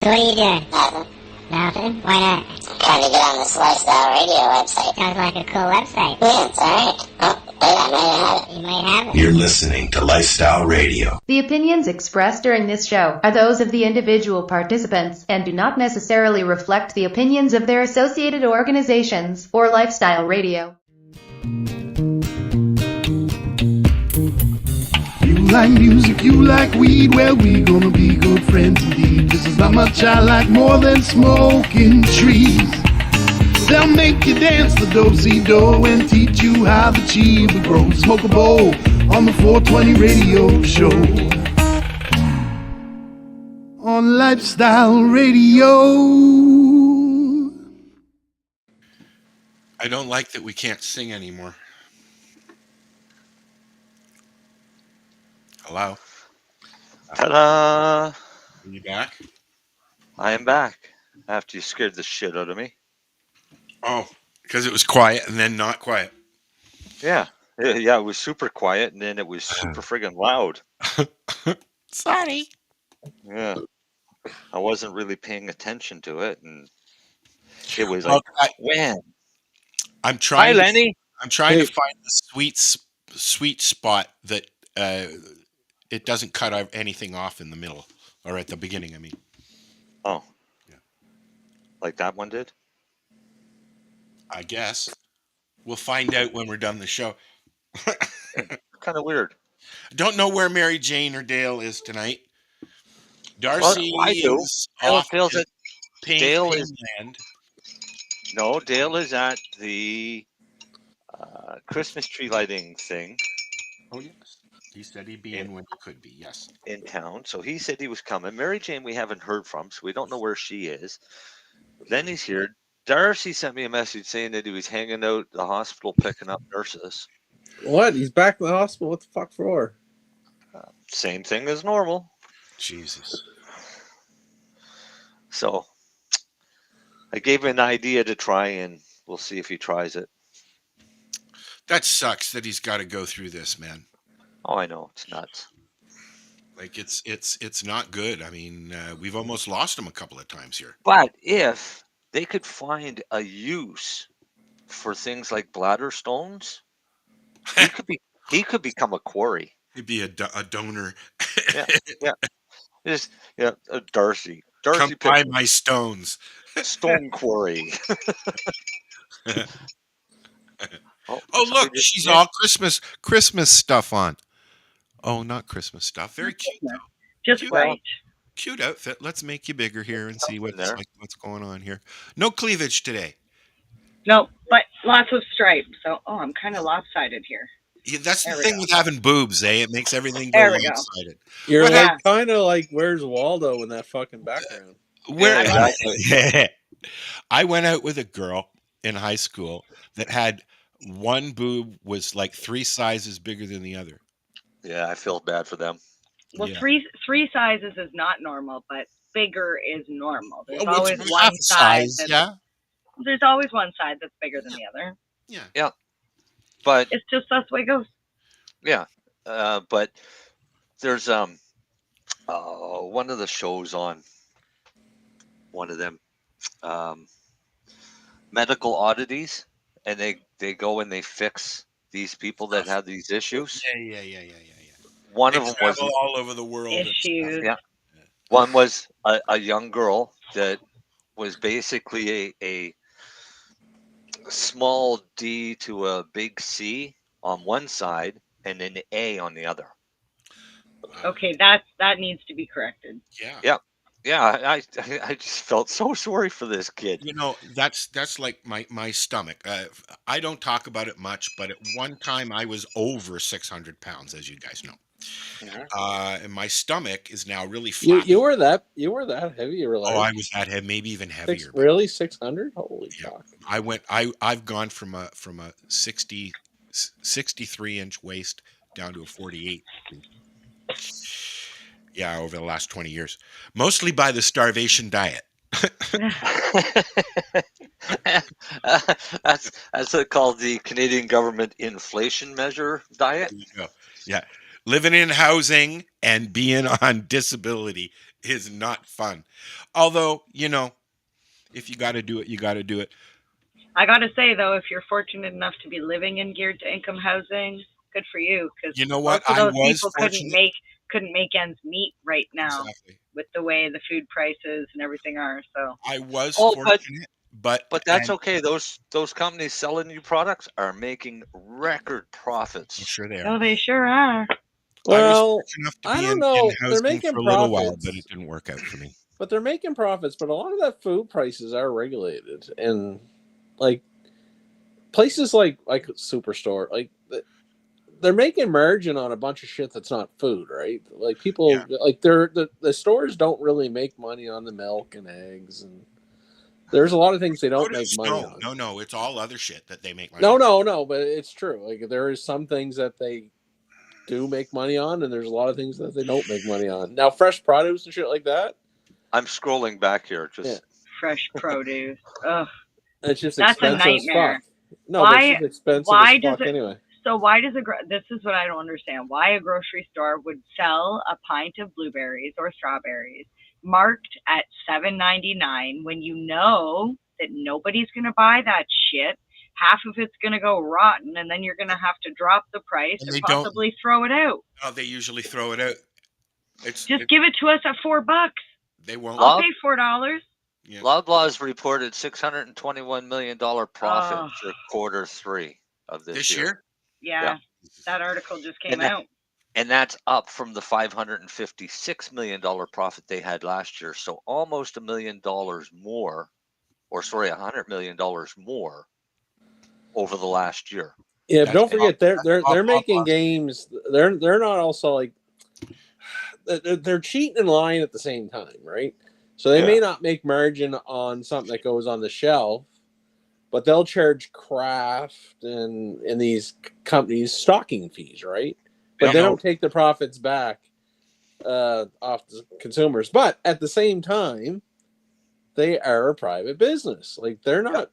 What are you doing? Nothing. Nothing? Why not? I'm trying to get on this Lifestyle Radio website. Sounds like a cool website. Yeah, it's alright. Oh, wait, I might have it. You might have it. You're listening to Lifestyle Radio. The opinions expressed during this show are those of the individual participants and do not necessarily reflect the opinions of their associated organizations or Lifestyle Radio. You like music, you like weed, well, we gonna be good friends indeed. This is not much I like more than smoking trees. They'll make you dance the do-si-do and teach you how the chiba grows. Smoke a bowl on the 420 radio show. On Lifestyle Radio. I don't like that we can't sing anymore. Hello? Ta-da! Are you back? I am back after you scared the shit out of me. Oh, because it was quiet and then not quiet. Yeah, it was super quiet and then it was super friggin' loud. Sorry. Yeah, I wasn't really paying attention to it, and it was like, when? I'm trying. Hi, Lennie. I'm trying to find the sweet spot that it doesn't cut anything off in the middle or at the beginning. I mean. Oh. Yeah. Like that one did? I guess. We'll find out when we're done the show. Kind of weird. Don't know where Mary Jane or Dale is tonight. Darcy is off Dale's Dale is land. No, Dale is at the Christmas tree lighting thing. Oh, yes. He said he'd be in when he could be, yes. In town. So he said he was coming. Mary Jane we haven't heard from, so we don't know where she is. Lennie's here. Darcy sent me a message saying that he was hanging out at the hospital picking up nurses. What? He's back in the hospital? What the fuck for? Same thing as normal. Jesus. So I gave him an idea to try, and we'll see if he tries it. That sucks that he's got to go through this, man. Oh, I know. It's nuts. Like, it's not good. I mean, we've almost lost him a couple of times here. But if they could find a use for things like bladder stones, he could become a quarry. He'd be a donor. Yeah. Darcy. Come buy my stones. Stone quarry. Oh, look, she's all Christmas stuff on. Oh, not Christmas stuff. Very cute, though. Just cute, right. Cute outfit. Let's make you bigger here and see what's going on here. No cleavage today. No, but lots of stripes. So, I'm kind of lopsided here. Yeah, that's the thing with having boobs, eh? It makes everything go lopsided. You're like kind of like, where's Waldo in that fucking background? I went out with a girl in high school that had one boob was like 3 sizes bigger than the other. Yeah, I feel bad for them. Well, three sizes is not normal, but bigger is normal. There's always one size. There's always one side that's bigger than the other. Yeah. But it's just that's the way it goes. Yeah. But there's one of the shows on one of them medical oddities, and they go and they fix these people that have these issues. Yeah. One of them was all over the world. Issues. Yeah. One was a young girl that was basically a small D to a big C on one side and an A on the other. Okay, that needs to be corrected. Yeah. I just felt so sorry for this kid. You know, that's like my stomach. I don't talk about it much, but at one time I was over 600 pounds, as you guys know. Mm-hmm. And my stomach is now really flat. You were that heavy? You were like, I was that heavy, maybe even heavier. Really, 600? Holy fuck! I've gone from a 63-inch waist down to a 48. Yeah, over the last 20 years, mostly by the starvation diet. That's called the Canadian government inflation measure diet. Yeah. Living in housing and being on disability is not fun. Although, if you got to do it, you got to do it. I got to say, though, if you're fortunate enough to be living in geared to income housing, good for you. Because you know what? most of those people couldn't make ends meet right now with the way the food prices and everything are. So I was fortunate. But that's okay. Those companies selling you products are making record profits. Sure they are. Oh, they sure are. Well, I don't know. They're making for a profits, little while, but it didn't work out for me. But they're making profits. But a lot of that food prices are regulated, and like places like Superstore, like they're making margin on a bunch of shit that's not food, right? Like people, like the stores don't really make money on the milk and eggs and. There's a lot of things they don't make money on. No, it's all other shit that they make money on. No, but it's true. Like there is some things that they do make money on, and there's a lot of things that they don't make money on. Now, fresh produce and shit like that. I'm scrolling back here. Fresh produce. Ugh. It's just that's expensive a nightmare. as fuck. No, it's just expensive as fuck anyway. So why does this is what I don't understand. Why a grocery store would sell a pint of blueberries or strawberries marked at $7.99 when you know that nobody's going to buy that shit. Half of it's going to go rotten, and then you're going to have to drop the price and possibly throw it out. Oh, they usually throw it out. Just give it to us at $4. They won't. I'll pay $4. Yeah. Loblaws reported $621 million profit for quarter 3 of this year. Yeah, that article just came out. And that's up from the $556 million profit they had last year. So almost $1 million more, $100 million more over the last year. Yeah, but don't forget they're making games. They're not also like they're cheating and lying at the same time, right? So they may not make margin on something that goes on the shelf, but they'll charge Kraft and these companies stocking fees, right? But they don't take the profits back off the consumers. But at the same time, they are a private business. Like they're not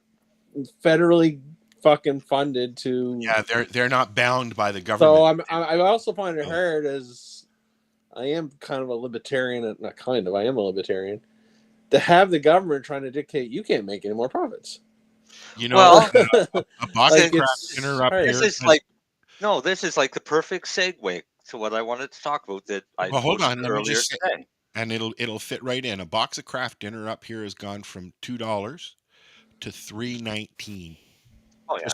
federally fucking funded to. Yeah, they're not bound by the government. So I also find it hard as I am kind of a libertarian, not kind of. I am a libertarian to have the government trying to dictate you can't make any more profits. A box like of Kraft dinner up here. This is like the perfect segue to what I wanted to talk about that I hold on, let me earlier just today. And it'll fit right in. A box of Kraft dinner up here has gone from $2 to $3.19. Oh yeah,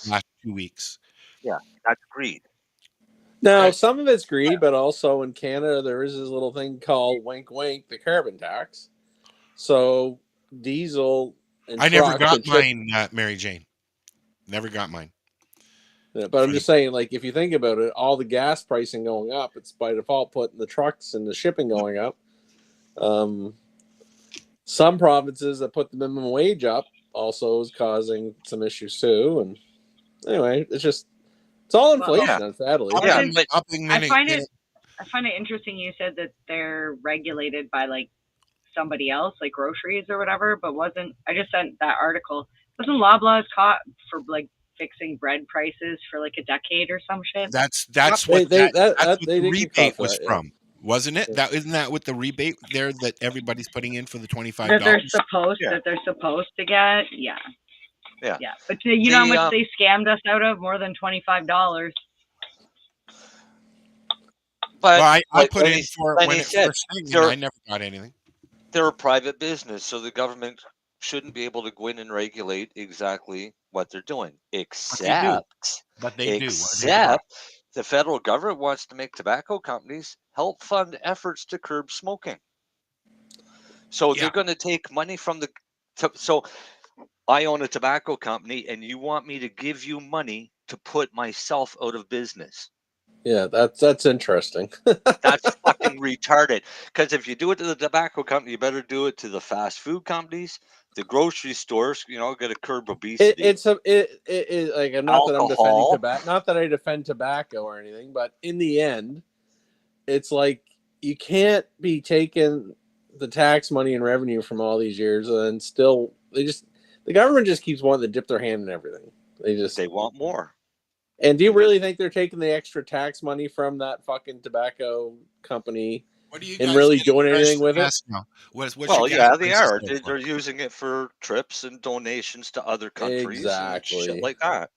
last 2 weeks. Yeah, that's greed. Now, some of it's greed, but also in Canada there is this little thing called wink wink, the carbon tax. So diesel and I never got mine, Mary Jane. Never got mine. Yeah, but I'm just saying, like, if you think about it, all the gas pricing going up, it's by default putting the trucks and the shipping going up. Some provinces that put the minimum wage up also is causing some issues too. And anyway, it's all inflation, sadly. I find it interesting you said that they're regulated by like somebody else, like groceries or whatever, but I just sent that article. Wasn't Loblaws caught for like fixing bread prices for like a decade or some shit? That's what the rebate was from, wasn't it? Isn't that what the rebate there that everybody's putting in for the $25? That they're supposed to get, yeah. But you know how much they scammed us out of? More than $25. But I put in for it when it first thing, and I never got anything. They're a private business, so the government shouldn't be able to go in and regulate exactly what they're doing, except the federal government wants to make tobacco companies help fund efforts to curb smoking. So they're going to take money from so I own a tobacco company and you want me to give you money to put myself out of business. Yeah, that's interesting. That's fucking retarded. Because if you do it to the tobacco company, you better do it to the fast food companies, the grocery stores. Got to curb obesity. It's like not that I'm defending tobacco, not that I defend tobacco or anything, but in the end, it's like you can't be taking the tax money and revenue from all these years and still the government just keeps wanting to dip their hand in everything. They want more. And do you really think they're taking the extra tax money from that fucking tobacco company and really doing anything with it? Now? They are. They're using it for trips and donations to other countries and shit like that.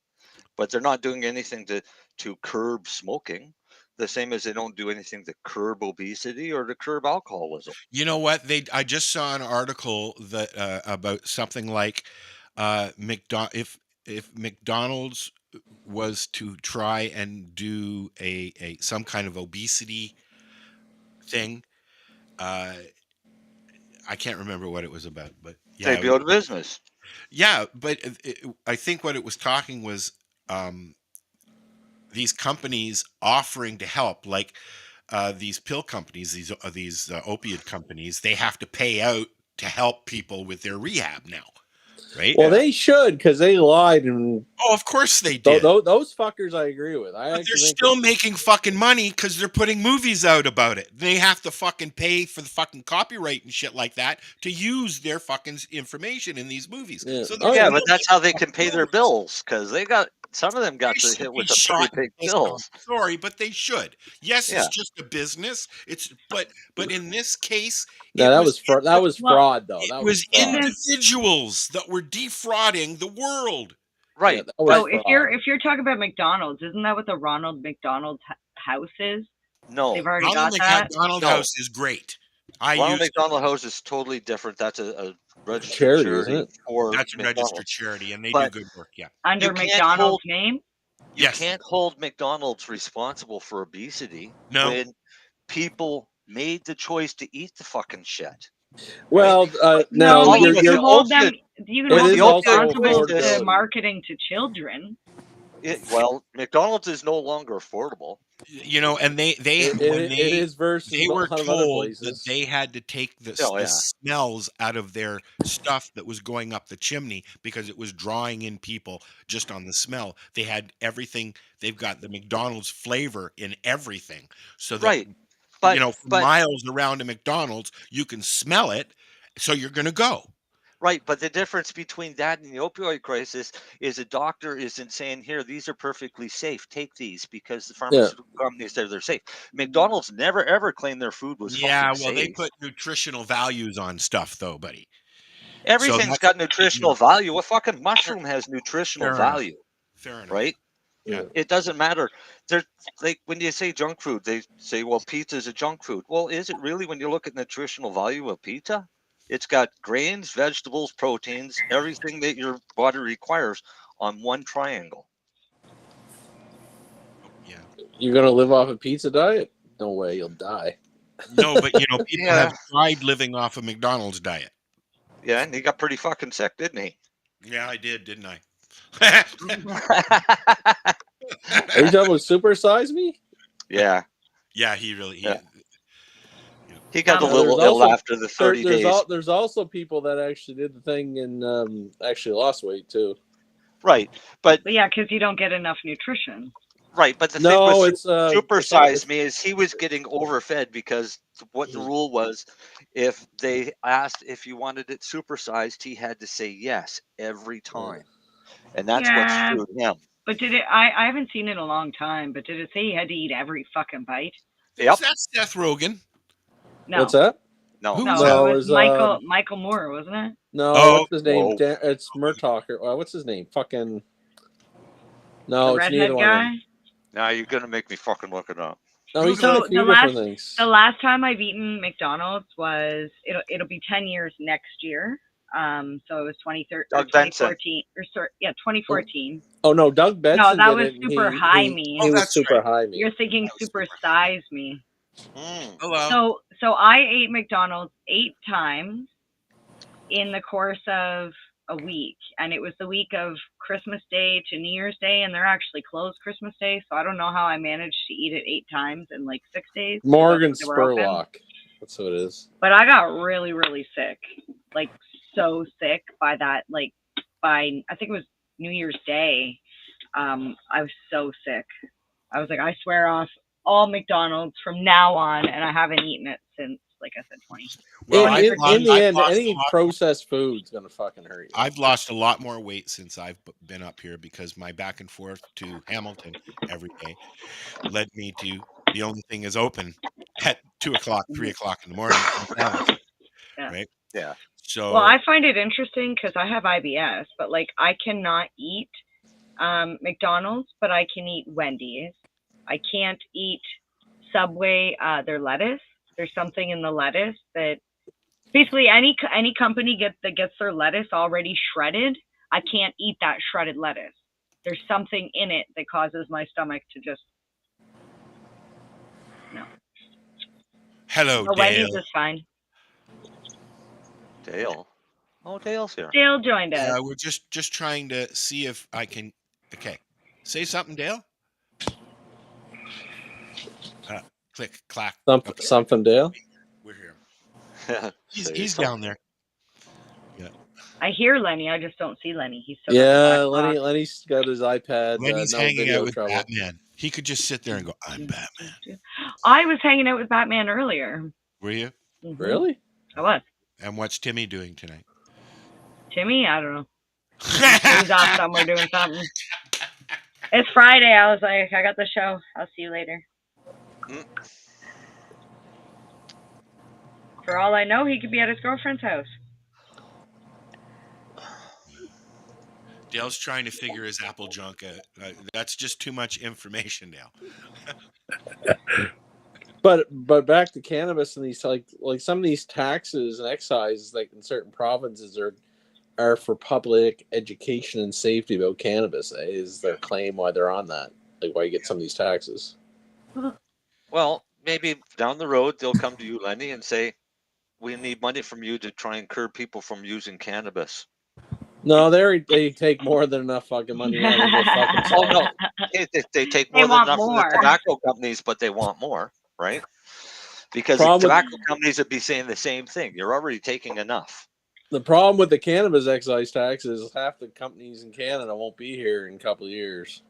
But they're not doing anything to curb smoking, the same as they don't do anything to curb obesity or to curb alcoholism. You know what? I just saw an article that about something like if McDonald's was to try and do a some kind of obesity thing, I can't remember what it was about, but yeah, they'd be out of business. Yeah, but I think what it was talking was these companies offering to help, like these pill companies, these opiate companies, they have to pay out to help people with their rehab now, right? Well, they should, because they lied. And of course they did. Those fuckers, I agree with. But they're still making fucking money because they're putting movies out about it. They have to fucking pay for the fucking copyright and shit like that to use their fucking information in these movies. Yeah. So but that's how they can pay their bills, because some of them got to hit with the pretty big bills. Sorry, but they should. Yes, it's just a business. But in this case, that was fraud, though. It was individuals that were defrauding the world. Right. So if you're talking about McDonald's, isn't that what the Ronald McDonald House is? No, they've already got that. McDonald House is great. Ronald McDonald House is totally different. That's a registered charity, isn't it? That's a registered charity, and they do good work. Yeah, under McDonald's name. You can't hold McDonald's responsible for obesity. No, when people made the choice to eat the fucking shit. Well, no, you can hold them. You can hold them responsible to marketing to children. McDonald's is no longer affordable. You know, and they were told that they had to take the smells out of their stuff that was going up the chimney because it was drawing in people just on the smell. They had everything. They've got the McDonald's flavor in everything, so that miles around a McDonald's, you can smell it, so you're going to go. Right, but the difference between that and the opioid crisis is a doctor isn't saying, here, these are perfectly safe. Take these because the pharmaceutical companies say they're safe. McDonald's never, ever claimed their food was safe. They put nutritional values on stuff, though, buddy. Everything's got nutritional value. A fucking mushroom has nutritional value. Fair enough. Right? Yeah. It doesn't matter. They're like when you say junk food, they say, well, pizza is a junk food. Well, is it really when you look at nutritional value of pizza? It's got grains, vegetables, proteins, everything that your body requires on one triangle. Yeah. You're going to live off a pizza diet? No way, you'll die. No, but people have tried living off a McDonald's diet. Yeah, and he got pretty fucking sick, didn't he? Yeah, I did, didn't I? Are you talking about Super Size Me? Yeah. Yeah, he really... He got a little ill after the 30 days. There's also people that actually did the thing and actually lost weight too. Right, but yeah, because you don't get enough nutrition. Right, but the thing with Super Size Me is he was getting overfed because what the rule was, if they asked if you wanted it supersized, he had to say yes every time, and that's what screwed him. But did it? I haven't seen it in a long time. But did it say he had to eat every fucking bite? Yep, that's Seth Rogen. No. What's that? No, it was Michael Moore, wasn't it? No, what's his name? It's Murtaugh. What's his name? Fucking. No, the it's neither one. Guy? Now you're gonna make me fucking look it up. No, he's got a few different things. The last time I've eaten McDonald's was it'll be 10 years next year. So it was 2014. 2014. Oh no, Doug Benson. No, that was Super High Me. He was Super High Me. You're thinking Super Size Me. Hello. So I ate McDonald's 8 times in the course of a week, and it was the week of Christmas Day to New Year's Day, and they're actually closed Christmas Day, so I don't know how I managed to eat it 8 times in like 6 days. Morgan Spurlock. That's what it is. But I got really, really sick, like so sick by that, like by I think it was New Year's Day. I was so sick. I was like, I swear off all McDonald's from now on, and I haven't eaten it since like I said, 20. Well, in the end, any processed food's gonna fucking hurt you. I've lost a lot more weight since I've been up here because my back and forth to Hamilton every day led me to the only thing is open at 2 o'clock, 3 o'clock in the morning. Right? Yeah. So, well, I find it interesting because I have IBS, but like I cannot eat McDonald's, but I can eat Wendy's. I can't eat Subway, their lettuce. There's something in the lettuce that basically any company that gets their lettuce already shredded, I can't eat that shredded lettuce. There's something in it that causes my stomach to just no. Hello, Dale. Wendy's is fine. Dale. Oh, Dale's here. Dale joined us. We're just trying to see if I can. Okay, say something, Dale. Click, clack. Something, Dale. We're here. he's down there. Yeah. I hear Lennie. I just don't see Lennie. He's still Lenny's got his iPad. Lenny's hanging out with Batman. He could just sit there and go, "I'm Batman." I was hanging out with Batman earlier. Were you? Mm-hmm. Really? I was. And what's Timmy doing tonight? Timmy? I don't know. He's off somewhere doing something. It's Friday. I was like, I got the show. I'll see you later. For all I know, he could be at his girlfriend's house. Dale's trying to figure his apple junk out. That's just too much information now. But back to cannabis and these like some of these taxes and excise like in certain provinces are for public education and safety about cannabis. Is their claim why they're on that? Like why you get some of these taxes? Well, maybe down the road they'll come to you, Lennie, and say, "We need money from you to try and curb people from using cannabis." No, they take more than enough fucking money. Oh no, they take more than enough from the tobacco companies, but they want more, right? Because the tobacco companies would be saying the same thing. You're already taking enough. The problem with the cannabis excise tax is half the companies in Canada won't be here in a couple of years.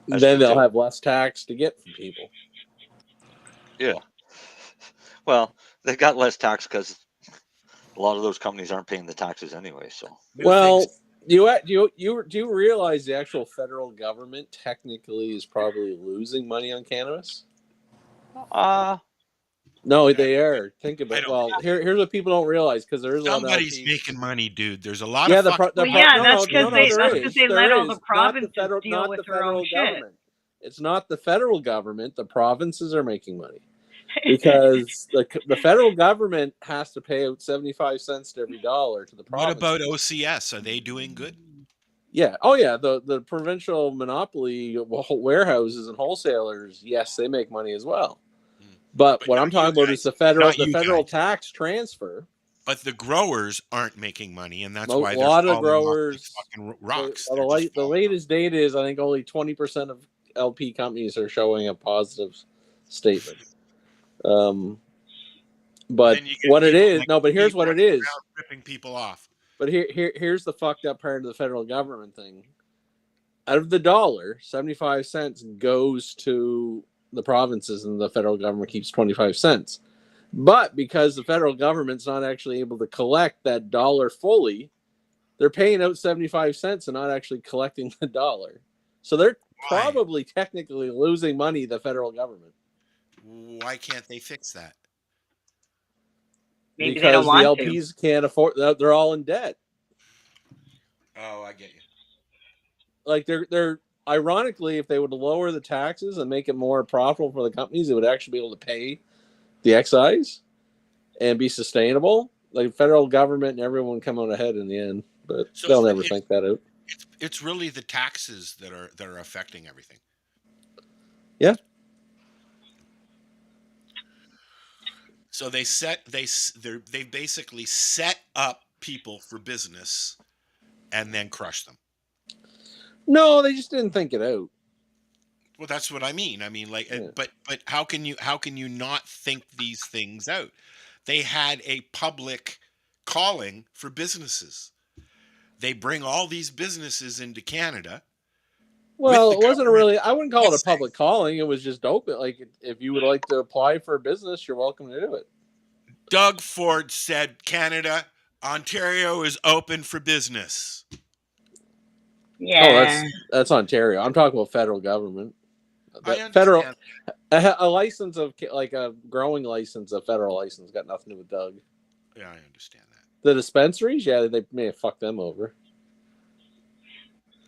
Then they'll have less tax to get from people. Yeah. Well, they got less tax because a lot of those companies aren't paying the taxes anyway. So. Well, do you realize the actual federal government technically is probably losing money on cannabis? No, they are. Think about it. Well, here's what people don't realize because there is somebody's making money, dude. There's a lot of that's because they let all the provinces deal with their own shit. It's not the federal government. The provinces are making money because the federal government has to pay out 75 cents to every dollar to the province. What about OCS? Are they doing good? Yeah. Oh, yeah. The provincial monopoly warehouses and wholesalers, yes, they make money as well. But what I'm talking about is the federal tax transfer. But the growers aren't making money, and that's why a lot of growers fucking rocks. The latest data is I think only 20% of LP companies are showing a positive statement. But what it is, but here's what it is. Ripping people off. But here's the fucked up part of the federal government thing. Out of the dollar, 75 cents goes to the provinces and the federal government keeps 25 cents. But because the federal government's not actually able to collect that dollar fully, they're paying out 75 cents and not actually collecting the dollar. So they're probably technically losing money, the federal government. Why can't they fix that? Maybe because they don't want the LPs can't afford. They're all in debt. Oh, I get you. Like they're ironically, if they would lower the taxes and make it more profitable for the companies, they would actually be able to pay the excise and be sustainable. Like federal government and everyone come out ahead in the end, but they'll never think that out. It's really the taxes that are affecting everything. Yeah. So they basically set up people for business and then crush them. No, they just didn't think it out. Well, that's what I mean. I mean, like, yeah. but how can you not think these things out? They had a public calling for businesses. They bring all these businesses into Canada. Well, it wasn't really. I wouldn't call it a public calling. It was just open. Like, if you would like to apply for a business, you're welcome to do it. Doug Ford said, "Canada, Ontario is open for business." Yeah. Oh, that's Ontario. I'm talking about federal government. Federal, a license of like a growing license, a federal license, got nothing to do with Doug. Yeah, I understand that. The dispensaries, yeah, they may have fucked them over.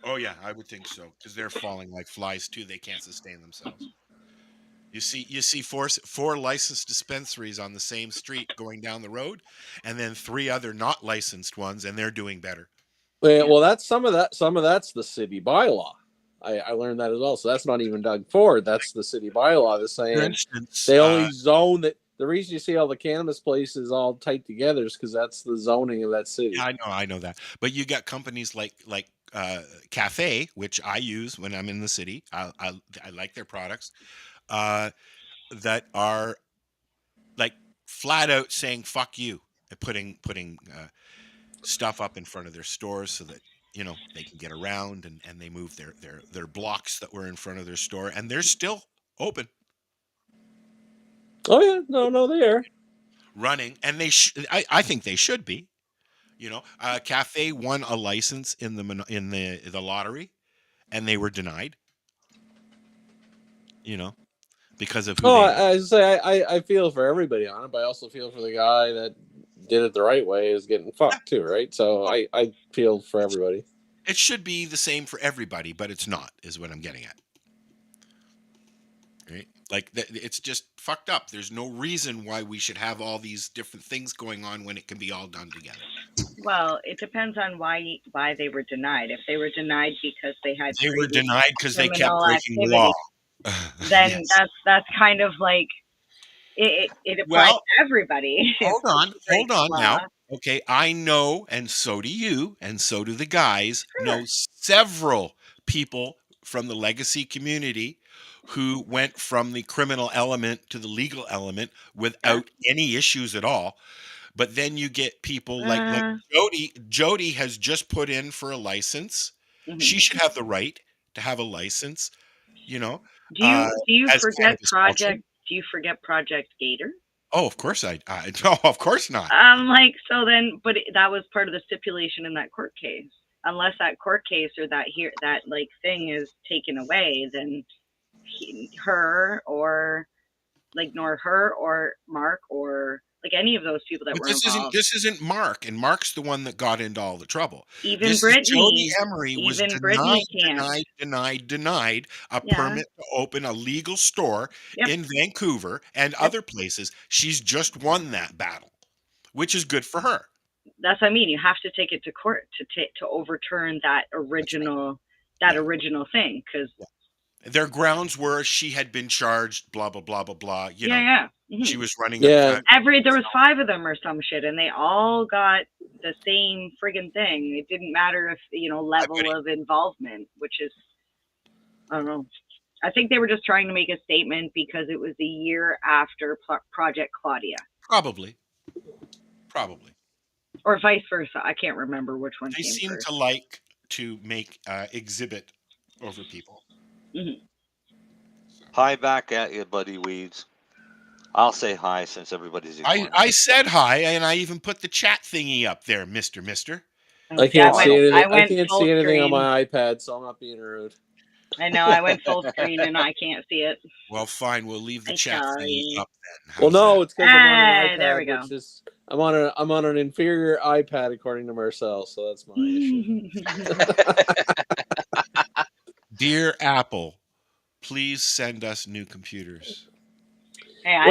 Oh yeah, I would think so, because they're falling like flies too. They can't sustain themselves. You see four licensed dispensaries on the same street going down the road, and then 3 other not licensed ones, and they're doing better. Well, that's some of that's the city bylaw. I learned that as well. So that's not even Doug Ford. That's the city bylaw. They're saying, for instance, they only zone that. The reason you see all the cannabis places all tight together is because that's the zoning of that city. Yeah, I know that. But you got companies like Cafe, which I use when I'm in the city. I like their products. That are like flat out saying "fuck you" and putting stuff up in front of their stores so that they can get around, and they move their blocks that were in front of their store, and they're still open. Oh yeah, no, they are running, and I think they should be. Cafe won a license in the lottery, and they were denied. Because of who I feel for everybody on it, but I also feel for the guy that did it the right way is getting fucked too, right? So I feel for everybody. It should be the same for everybody, but it's not, is what I'm getting at. Right? Like, it's just fucked up. There's no reason why we should have all these different things going on when it can be all done together. Well, it depends on why they were denied. If they were denied because they were denied because they kept breaking the law. Then yes. that's kind of like it applies to everybody. Hold on now. Okay, I know, and so do you, and so do the guys, know several people from the legacy community who went from the criminal element to the legal element without any issues at all. But then you get people like Jody. Jody has just put in for a license. Mm-hmm. She should have the right to have a license. Do you forget Project? Do you forget Project Gator? Oh, of course no, of course not. But that was part of the stipulation in that court case. Unless that court case or that thing is taken away, then her or Mark or any of those people that were involved. This isn't Mark, and Mark's the one that got into all the trouble. Even Brittany. Jody Emery was denied a permit to open a legal store in Vancouver and other places. She's just won that battle, which is good for her. That's what I mean. You have to take it to court to overturn that original thing, because their grounds were she had been charged, blah blah blah blah blah. Mm-hmm. She was running. There was 5 of them or some shit, and they all got the same friggin' thing. It didn't matter if level of involvement, which is, I don't know. I think they were just trying to make a statement because it was the year after Project Claudia. Probably. Or vice versa. I can't remember which one. They seem to like to make exhibit over people. Mm-hmm. Hi back at you, buddy Weeds. I'll say hi since everybody's. I said hi, and I even put the chat thingy up there, Mister. I can't see anything. I can't see anything on my iPad, so I'm not being rude. I know. I went full screen and I can't see it. Well, fine. We'll leave the chat thingy up then. Well, no, it's because I'm on an iPad. There we go. I'm on an inferior iPad according to Marcel, so that's my issue. Dear Apple, please send us new computers. Hey, I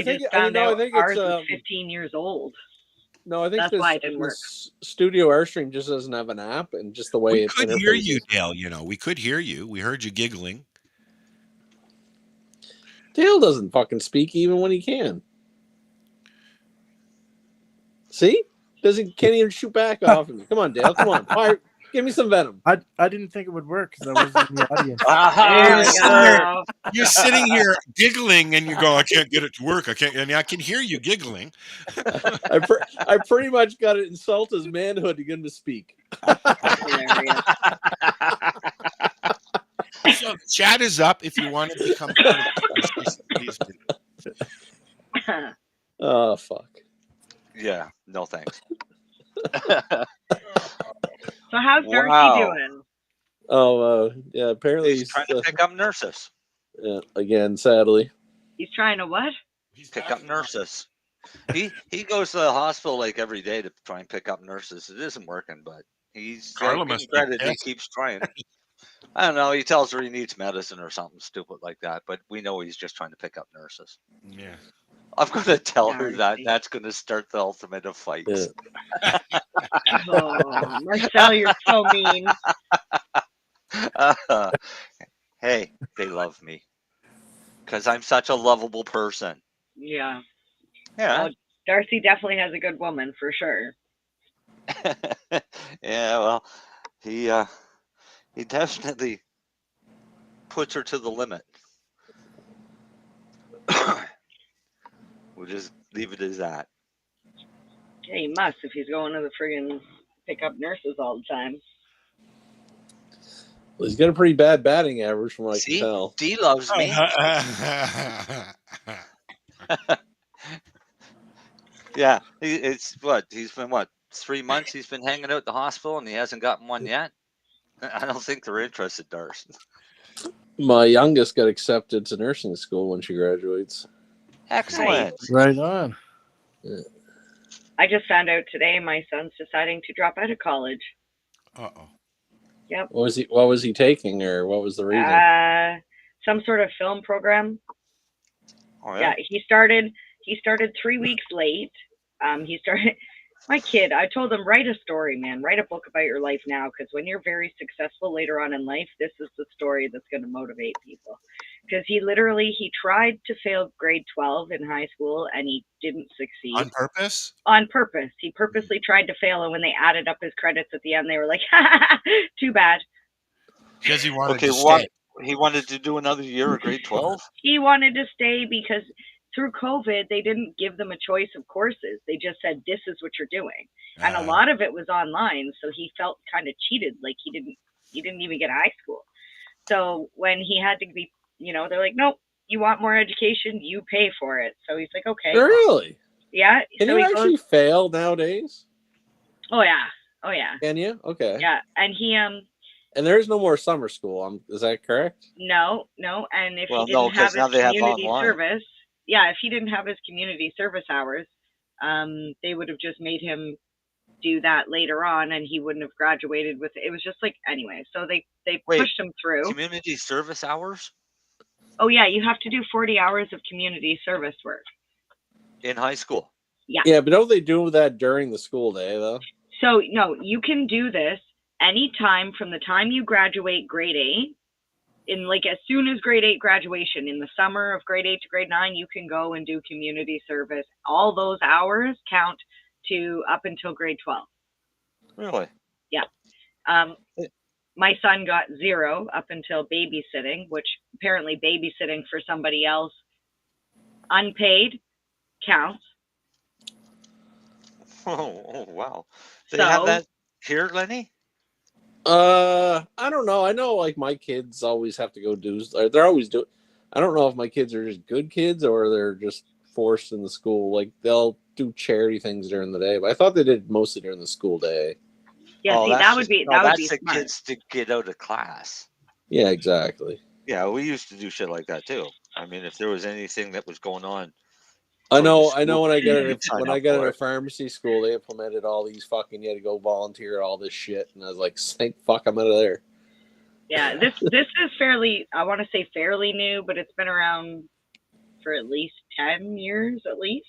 think ours is 15 years old. No, I think that's why it didn't work. Studio Airstream just doesn't have an app, and just the way we could hear you, Dale. We could hear you. We heard you giggling. Dale doesn't fucking speak even when he can. See? Can't even shoot back off of me. Come on, Dale. Come on. Fire. Give me some venom. I didn't think it would work because I was in the audience. You're sitting here giggling, and you go, "I can't get it to work. I can't." And I can hear you giggling. I pretty much got to insult his manhood to get him to speak. Chat is up. If you want to become part of the conversation, please do. Oh, fuck. Yeah, no thanks. So how's Darcy doing? Oh, yeah, apparently he's trying to pick up nurses. Yeah, again, sadly. He's trying to what? Pick up nurses. He goes to the hospital like every day to try and pick up nurses. It isn't working, but he's credit. He keeps trying. I don't know. He tells her he needs medicine or something stupid like that, but we know he's just trying to pick up nurses. Yeah. I'm going to tell her that. That's going to start the ultimate of fights. Yeah. Oh, Marcel, you're so mean. Hey, they love me because I'm such a lovable person. Yeah. Yeah. Well, Darcy definitely has a good woman for sure. Yeah. Well, he definitely puts her to the limit. We'll just leave it as that. Yeah, he must if he's going to the friggin' pick up nurses all the time. Well, he's got a pretty bad batting average from what I can tell. Dee loves me. Yeah, he's been 3 months he's been hanging out at the hospital and he hasn't gotten one yet. I don't think they're interested, Darcy. My youngest got accepted to nursing school when she graduates. Excellent. Right on. Yeah. I just found out today my son's deciding to drop out of college. Uh-oh. Yep. What was he taking, or what was the reason? Some sort of film program. Oh, yeah. He started 3 weeks late. My kid, I told him, write a story, man. Write a book about your life now, because when you're very successful later on in life, this is the story that's going to motivate people. Because he tried to fail grade 12 in high school, and he didn't succeed. On purpose? On purpose. He purposely tried to fail, and when they added up his credits at the end, they were like, too bad. Because he wanted to stay. He wanted to do another year of grade 12? He wanted to stay because through COVID, they didn't give them a choice of courses. They just said, this is what you're doing. And a lot of it was online. So he felt kind of cheated. Like he didn't even get high school. So when he had to be, they're like, nope, you want more education, you pay for it. So he's like, okay. Really? Yeah. Can you actually fail nowadays? Oh yeah. Can you? Okay. Yeah. And he, and there's no more summer school. Is that correct? No. And if he didn't have his community service, if he didn't have his community service hours, they would have just made him do that later on, and he wouldn't have graduated with it. It was just like, anyway, so they pushed him through. Community service hours? Oh yeah, you have to do 40 hours of community service work. In high school? Yeah. Yeah, but don't they do that during the school day, though? So, no, you can do this anytime from the time you graduate grade 8, as soon as grade 8 graduation, in the summer of grade 8 to grade 9, you can go and do community service. All those hours count to up until grade 12. Really? Yeah. My son got 0 up until babysitting, which apparently babysitting for somebody else, unpaid, counts. Oh wow. Do they have that here, Lenny? I don't know. I know, like, my kids always have to go do. They're always doing. I don't know if my kids are just good kids or they're just forced in the school. Like, they'll do charity things during the day, but I thought they did mostly during the school day. Yeah, that would be the smart. Kids to get out of class. Yeah, exactly. Yeah, we used to do shit like that too. I mean, if there was anything that was going on. I know. When I got at a pharmacy school, they implemented all these fucking. You had to go volunteer all this shit, and I was like, "Thank fuck, I'm out of there." Yeah, this is fairly. I want to say fairly new, but it's been around for at least 10 years, at least.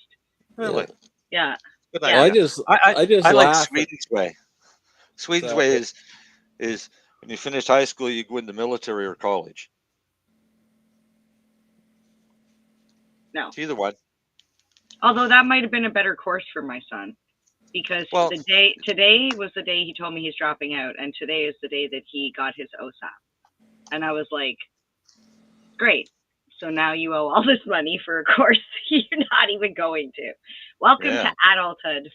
Really? Yeah. Well, I just like Sweden's way. Sweden's way is when you finish high school, you go into military or college. No. It's either one. Although that might have been a better course for my son, because today was the day he told me he's dropping out, and today is the day that he got his OSAP. And I was like, great. So now you owe all this money for a course you're not even going to. Welcome to adulthood.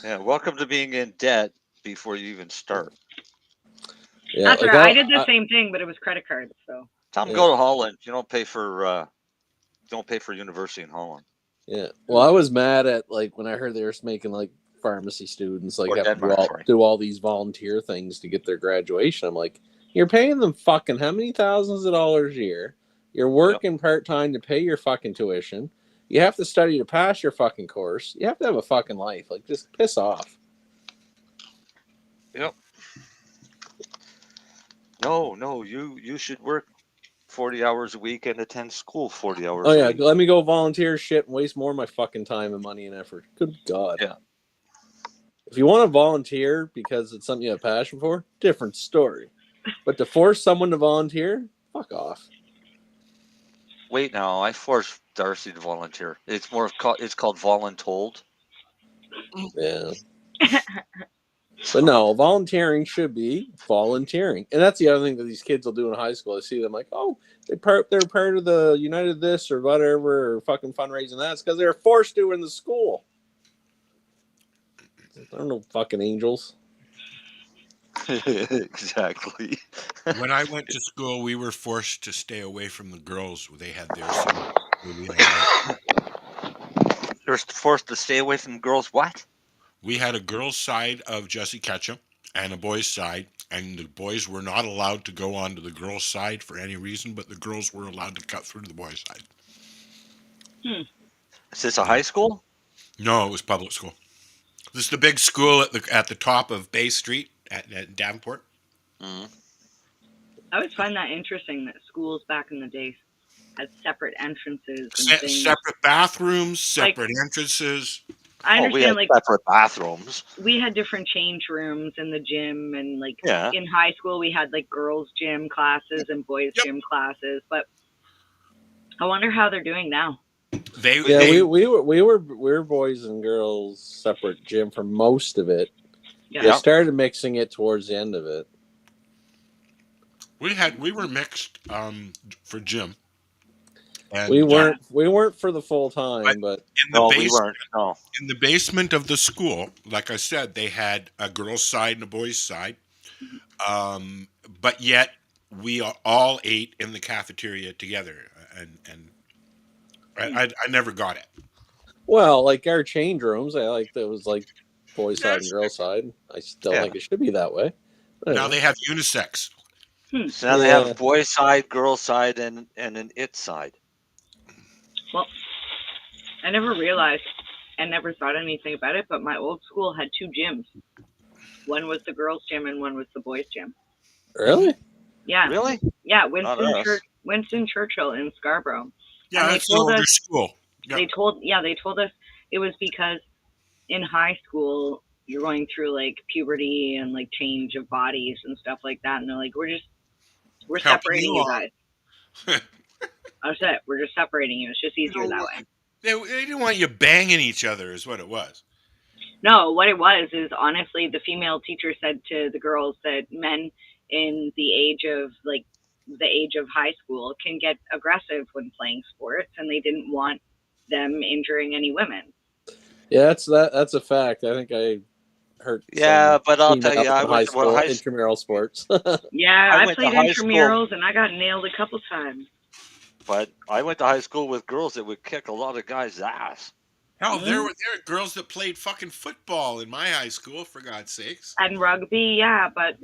Yeah, welcome to being in debt before you even start. Yeah, That's right. I did the same thing, but it was credit cards. So tell them go to Holland. You don't pay for university in Holland. Yeah. Well, I was mad at like when I heard they were making like pharmacy students like Or have Denmark, to do all these volunteer things to get their graduation. I'm like, you're paying them fucking how many thousands of dollars a year? You're working part time to pay your fucking tuition. You have to study to pass your fucking course. You have to have a fucking life. Like, just piss off. Yep. No, you should work 40 hours a week and attend school 40 hours a week. Let me go volunteer shit and waste more of my fucking time and money and effort. Good God. Yeah. If you want to volunteer because it's something you have passion for, different story. But to force someone to volunteer, fuck off. Wait, now I forced Darcy to volunteer. It's called voluntold. Yeah. But no, volunteering should be volunteering. And that's the other thing that these kids will do in high school. I see them like, oh, they're part of the United this or whatever, or fucking fundraising. That's because they're forced to in the school. I don't know, fucking angels. Exactly. When I went to school, we were forced to stay away from the girls. They had theirs. They were forced to stay away from girls. What? We had a girls' side of Jesse Ketchum and a boys' side, and the boys were not allowed to go on to the girls' side for any reason, but the girls were allowed to cut through to the boys' side. Is this a high school? No, it was public school. This is the big school at the top of Bay Street at Davenport. Mm-hmm. I always find that interesting that schools back in the day had separate entrances and things. Separate bathrooms, separate entrances. I understand, we had separate bathrooms. We had different change rooms in the gym, and in high school we had like girls' gym classes and boys' gym classes. But I wonder how they're doing now. We were boys and girls separate gym for most of it. Yeah. They started mixing it towards the end of it. We were mixed for gym. And, we weren't for the full time, but we weren't. No. In the basement of the school, like I said, they had a girls' side and a boys' side, but yet we all ate in the cafeteria together, and I never got it. Well, like our change rooms, there was like boys' side and girls' side. I still think it should be that way. Now they have unisex. So now they have boys' side, girls' side, and an it side. Well, I never realized and never thought anything about it, but my old school had two gyms. One was the girls' gym and one was the boys' gym. Really? Yeah. Really? Yeah, Winston Churchill in Scarborough. Yeah, that's an older school. Yep. They told us it was because in high school you're going through like puberty and like change of bodies and stuff like that, and they're like, we're separating you guys. That's it. We're just separating you. It's just easier that way. They didn't want you banging each other, is what it was. No, what it was is honestly the female teacher said to the girls that men in the age of high school can get aggressive when playing sports, and they didn't want them injuring any women. Yeah, that's a fact. I think I heard. Yeah, but I'll tell you, I went to intramural sports. Yeah, I played intramurals and I got nailed a couple times. But I went to high school with girls that would kick a lot of guys' ass. Hell, there were girls that played fucking football in my high school, for God's sakes. And rugby, but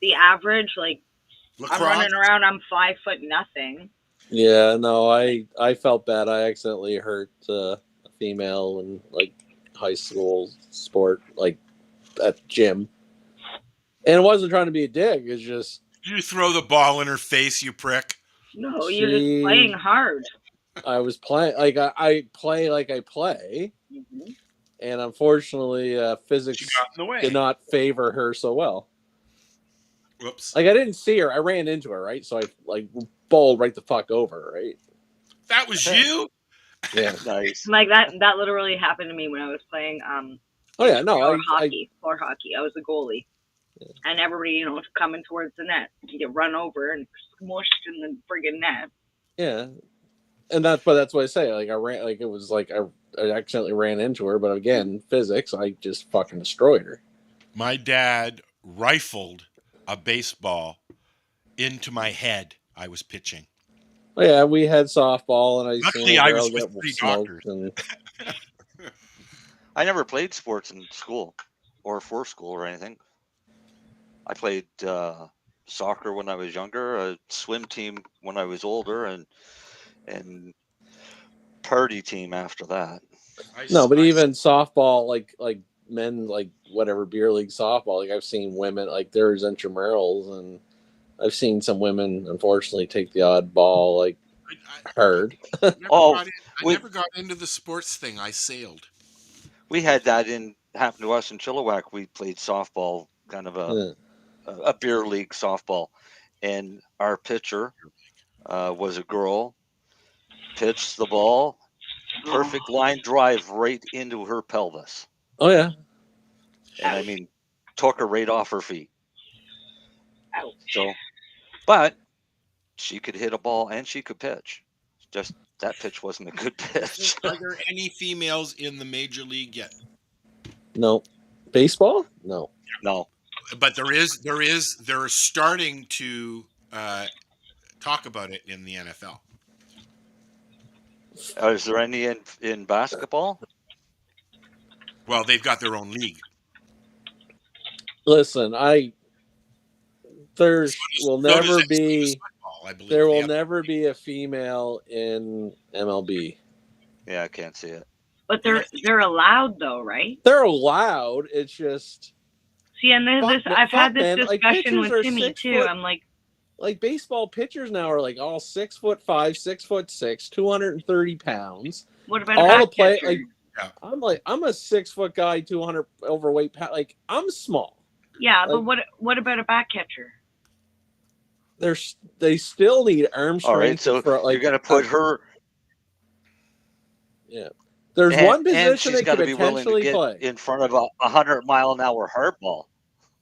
the average, like, lacrosse. I'm running around, I'm 5 foot nothing. Yeah, no, I felt bad. I accidentally hurt a female in like high school sport, like at gym. And it wasn't trying to be a dick. It's just you throw the ball in her face, you prick. No, you're just playing hard. I was playing I play like I play, and unfortunately, physics did not favor her so well. Whoops! Like I didn't see her. I ran into her, right? So I like bowled right the fuck over, right? That was you. Yeah, nice. Like that literally happened to me when I was playing. Floor hockey. I was the goalie. Yeah. And everybody, coming towards the net. You get run over and smushed in the friggin' net. Yeah. And that's what I say. Like I ran, like it was like I accidentally ran into her, but again, physics, I just fucking destroyed her. My dad rifled a baseball into my head. I was pitching. Oh, yeah, we had softball, and Luckily, I was with 3 doctors. And... I never played sports in school or for school or anything. I played soccer when I was younger, a swim team when I was older, and party team after that. No, but even softball, like men, like whatever beer league softball, like I've seen women, like there's intramurals, and I've seen some women unfortunately take the odd ball, like hard. I never got into the sports thing. I sailed. We had that happened to us in Chilliwack. We played softball, kind of a beer league softball, and our pitcher was a girl. Pitched the ball, perfect line drive right into her pelvis. Oh yeah, and I mean, took her right off her feet. So, but she could hit a ball and she could pitch. Just that pitch wasn't a good pitch. Are there any females in the major league yet? No. Baseball? No. But they're starting to talk about it in the NFL. Is there any in basketball? Well, they've got their own league. Listen, there will never be a female in MLB. Yeah, I can't see it. But they're allowed though, right? They're allowed. It's just see, and I've had this discussion with Timmy too. I'm like baseball pitchers now are like all 6'5", 6'6", 230 pounds. What about all the play? Like, I'm a 6 foot guy, 200 overweight. Like I'm small. Yeah, but what about a back catcher? They still need arm strength. All right, so you're gonna put her. Yeah, there's one position that could potentially play in front of a 100-mile-an-hour hardball.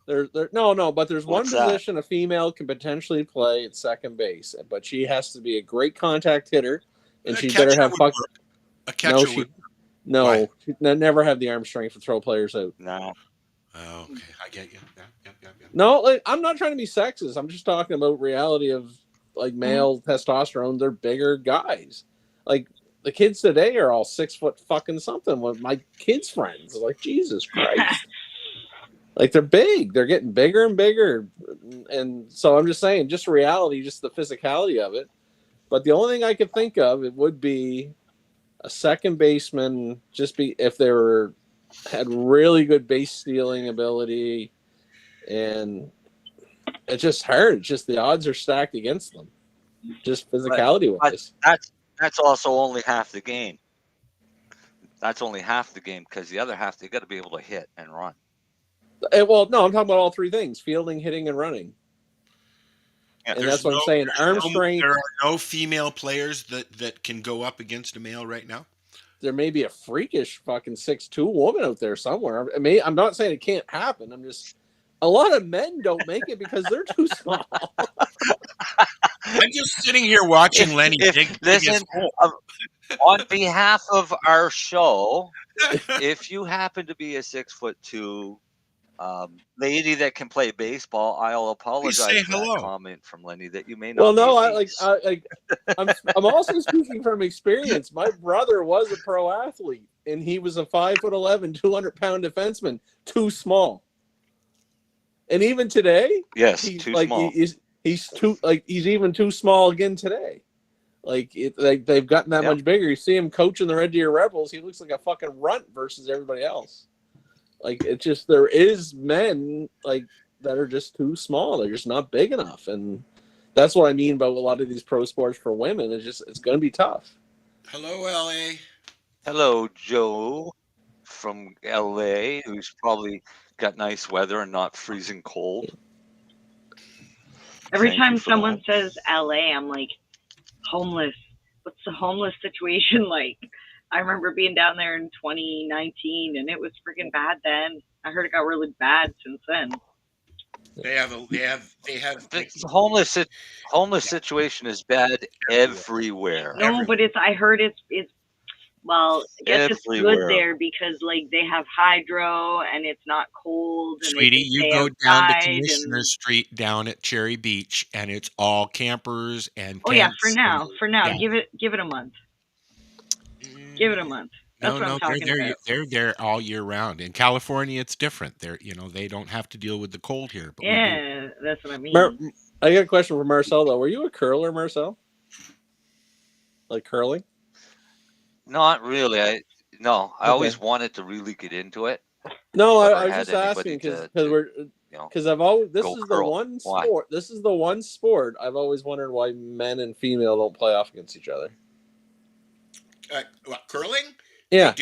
But there's one position a female can potentially play at second base, but she has to be a great contact hitter, and she better have a catcher. She never have the arm strength to throw players out. No. Oh, okay, I get you. Yeah. No, I'm not trying to be sexist. I'm just talking about reality of like male testosterone. They're bigger guys. Like the kids today are all 6 foot fucking something. With my kids' friends, like Jesus Christ. Like they're big, they're getting bigger and bigger, and so I'm just saying, just reality, just the physicality of it. But the only thing I could think of, it would be a second baseman, if they had really good base stealing ability, and it's just hard. It's just the odds are stacked against them, just physicality wise. That's also only half the game. That's only half the game because the other half they got to be able to hit and run. Well, no, I'm talking about all three things: fielding, hitting, and running. Yeah, and that's what I'm saying. Arm strength. There are no female players that can go up against a male right now. There may be a freakish fucking 6'2" woman out there somewhere. I'm not saying it can't happen. I'm just a lot of men don't make it because they're too small. I'm just sitting here watching Lennie. Listen, on behalf of our show, if you happen to be a 6'2" lady that can play baseball, I'll apologize for that comment from Lennie that you may not. Well, no, I'm also speaking from experience. My brother was a pro athlete, and he was a 5'11", 200-pound defenseman, too small. And even today, yes, too small. He's even too small again today. They've gotten that much bigger. You see him coaching the Red Deer Rebels, he looks like a fucking runt versus everybody else. It's just there is men that are just too small. They're just not big enough, and that's what I mean about a lot of these pro sports for women. It's going to be tough. Hello, LA. Hello, Joe from LA, who's probably got nice weather and not freezing cold. Every time someone says LA, I'm like, homeless. What's the homeless situation like? I remember being down there in 2019, and it was freaking bad then. I heard it got really bad since then. The homeless situation is bad everywhere. No, but I heard it's Well, I guess it's good Everywhere. there because like they have hydro and it's not cold. And Sweetie, they can you stay go down to outside Commissioner and... Street down at Cherry Beach, and it's all campers and Oh yeah, for tents. now. Yeah. Give it a month. Give it a month. That's what I'm talking about. They're there all year round. In California, it's different. They don't have to deal with the cold here. But Yeah, that's what I mean. I got a question for Marcel though. Were you a curler, Marcel? Like curling? Not really. I always wanted to really get into it. No, I was just asking because I've always this is the one sport I've always wondered why men and female don't play off against each other. What, curling? Yeah,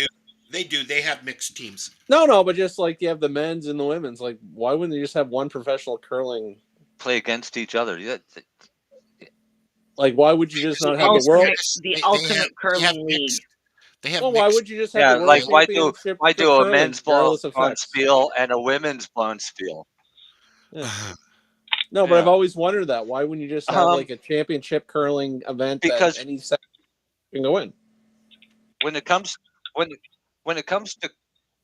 they do. They have mixed teams. No, but just like you have the men's and the women's. Like, why wouldn't they just have one professional curling play against each other? Yeah. Like, why would you just not have the world? The ultimate curling league. They have. Why would you just have the world championship? Why do a men's bonspiel and a women's bonspiel? Yeah. No, but I've always wondered that. Why wouldn't you just have like a championship curling event that any section can go in? When it comes to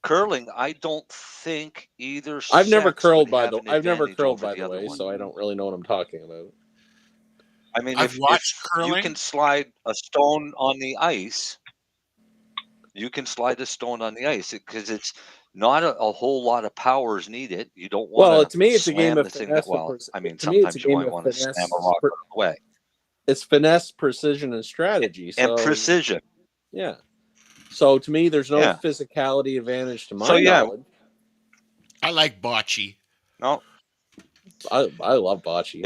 curling, I don't think either. I've never curled by the way, so I don't really know what I'm talking about. I mean, if you can slide a stone on the ice, because it's not a whole lot of powers needed. You don't want. Well, to me, it's a game of finesse. Sometimes you might want to slam a rock away. It's finesse, precision, and strategy. And precision. Yeah. So to me, there's no physicality advantage to my knowledge. I like bocce. No, I love bocce.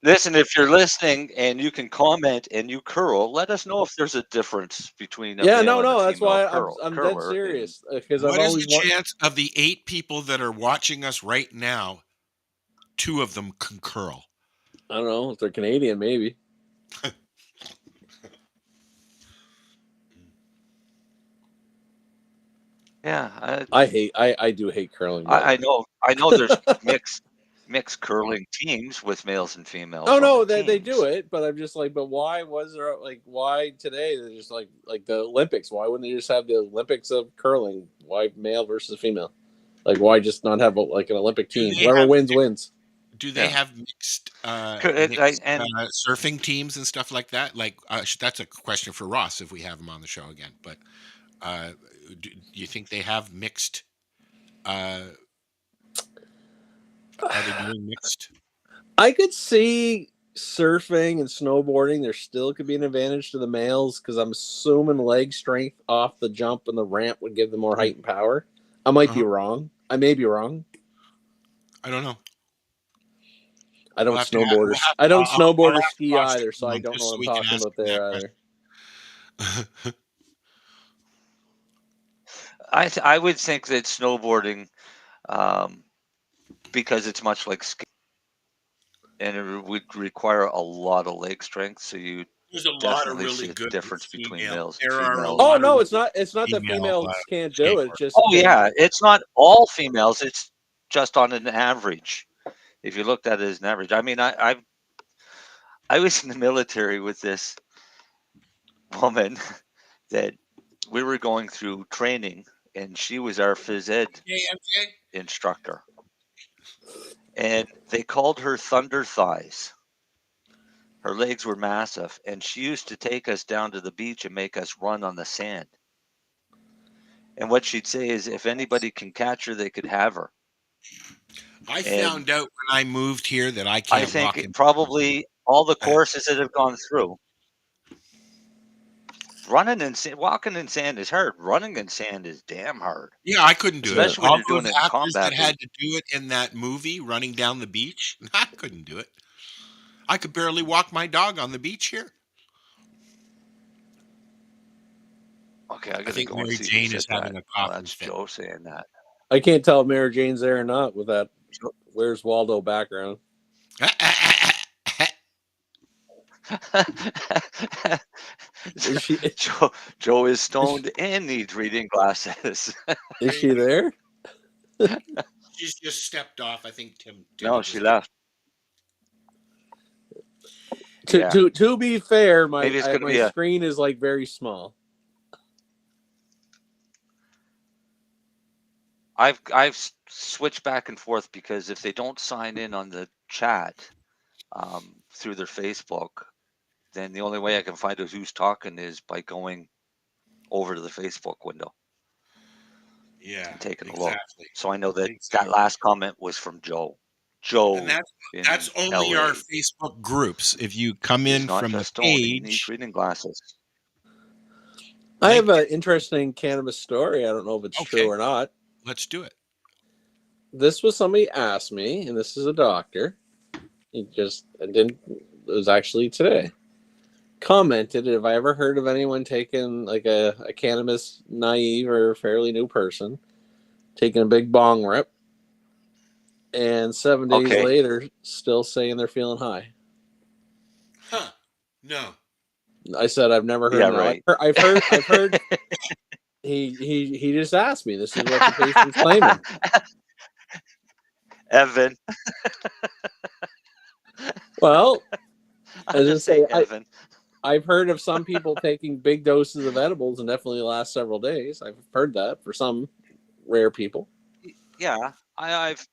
If you're listening and you can comment and you curl, let us know if there's a difference between a male and a that's why I'm dead curler. serious. Because what is the chance of the 8 people that are watching us right now, 2 of them can curl? I don't know. If they're Canadian, maybe. Yeah, I do hate curling. I know there's mixed curling teams with males and females. Oh no, they do it, but I'm just like, but why was there why today they're just like the Olympics? Why wouldn't they just have the Olympics of curling? Why male versus female? Like, why just not have an Olympic team? Whoever wins. Do they have mixed surfing teams and stuff like that? Like, that's a question for Ross if we have him on the show again. But do you think they have mixed? Are they doing mixed? I could see surfing and snowboarding. There still could be an advantage to the males because I'm assuming leg strength off the jump and the ramp would give them more height and power. I might be wrong. I may be wrong. I don't know. I don't snowboard. I don't snowboard or ski either, so I don't know what I'm talking about there either. I would think that snowboarding, because it's much like skiing, and it would require a lot of leg strength. So you definitely see a difference between males and females. Oh no, it's not that females can't do it. Just it's not all females. It's just on an average. If you looked at it as an average, I mean, I was in the military with this woman that we were going through training, and she was our phys ed instructor, and they called her Thunder Thighs. Her legs were massive, and she used to take us down to the beach and make us run on the sand. And what she'd say is, if anybody can catch her, they could have her. I found out when I moved here that I can't walk. I think probably all the courses that have gone through. Walking in sand is hard. Running in sand is damn hard. Yeah, I couldn't do especially it. When you're doing it in actors combat. That had to do it in that movie, Running Down the Beach, I couldn't do it. I could barely walk my dog on the beach here. Okay, I think Mary Jane is having a cough. That's Joe saying that. I can't tell if Mary Jane's there or not with that Where's Waldo background. Joe is stoned and needs reading glasses. Is she there? She's just stepped off. I think Tim. No, she left. To be fair, my screen is like very small. I've switched back and forth because if they don't sign in on the chat through their Facebook, then the only way I can find out who's talking is by going over to the Facebook window. Yeah, and taking exactly. a look. So I know that that last comment was from Joe. Joe, and that's only LA. our Facebook groups. If you come in from the page, he needs reading glasses. I have an interesting cannabis story. I don't know if it's true or not. Let's do it. This was somebody asked me, and this is a doctor. It was actually today. Commented if I ever heard of anyone taking like a cannabis naive or fairly new person taking a big bong rip, and 7 days later still saying they're feeling high. Huh? No. I said I've never heard. Yeah, of right. I've heard. He just asked me. This is what the patient's claiming. Evan. Well, as I say, Evan. I've heard of some people taking big doses of edibles and definitely last several days. I've heard that for some rare people. Yeah, I've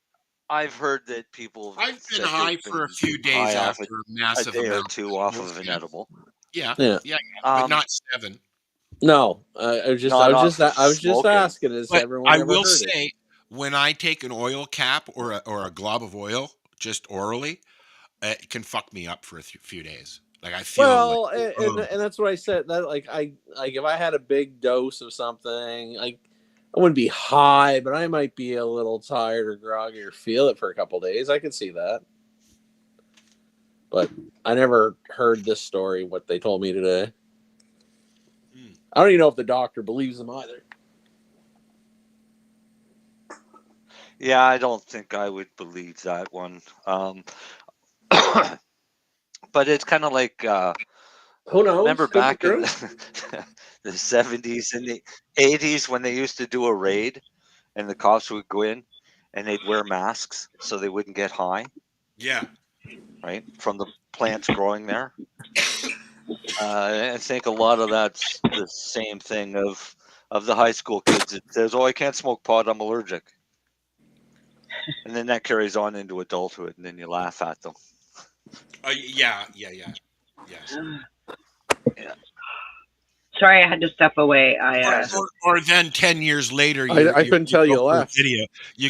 heard that people. I've been high for a few days after a massive day amount or two off of an edible. Yeah, but not 7. No, I was just asking. Has everyone I ever will heard say, it? when I take an oil cap or a glob of oil just orally, it can fuck me up for a few days. Like I feel and that's what I said. That if I had a big dose of something, I wouldn't be high, but I might be a little tired or groggy or feel it for a couple days. I can see that. But I never heard this story, what they told me today. I don't even know if the doctor believes them either. Yeah, I don't think I would believe that one. But it's kind of like who knows? Remember back in the 70s and the 80s when they used to do a raid and the cops would go in and they'd wear masks so they wouldn't get high. Yeah. Right? From the plants growing there. I think a lot of that's the same thing of the high school kids. It says, "Oh, I can't smoke pot. I'm allergic." And then that carries on into adulthood, and then you laugh at them. Yes. Yeah. Sorry, I had to step away. Or then 10 years later, I couldn't tell you left. Video.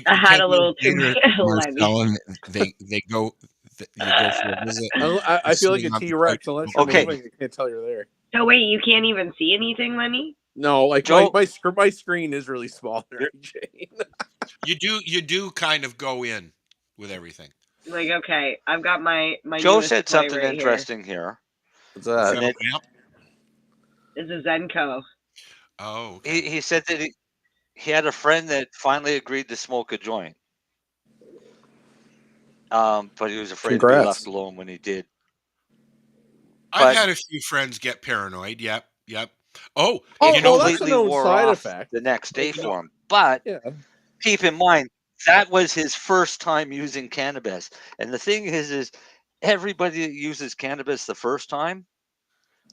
I had a little too much. Marcel, and they go. You go for a visit. I feel like a T-Rex unless you're moving. I can't tell you're there. So wait, you can't even see anything, Lenny? No, like my screen is really small there, Jane. You do kind of go in with everything. Like, okay, I've got my Joe said something right interesting here. What's that? This is Zenko. Oh, okay. He said that he had a friend that finally agreed to smoke a joint. But he was afraid to be left alone when he did. I've had a few friends get paranoid. Yep. Oh, that's a known side effect. The next day for him. But keep in mind, that was his first time using cannabis. And the thing is everybody that uses cannabis the first time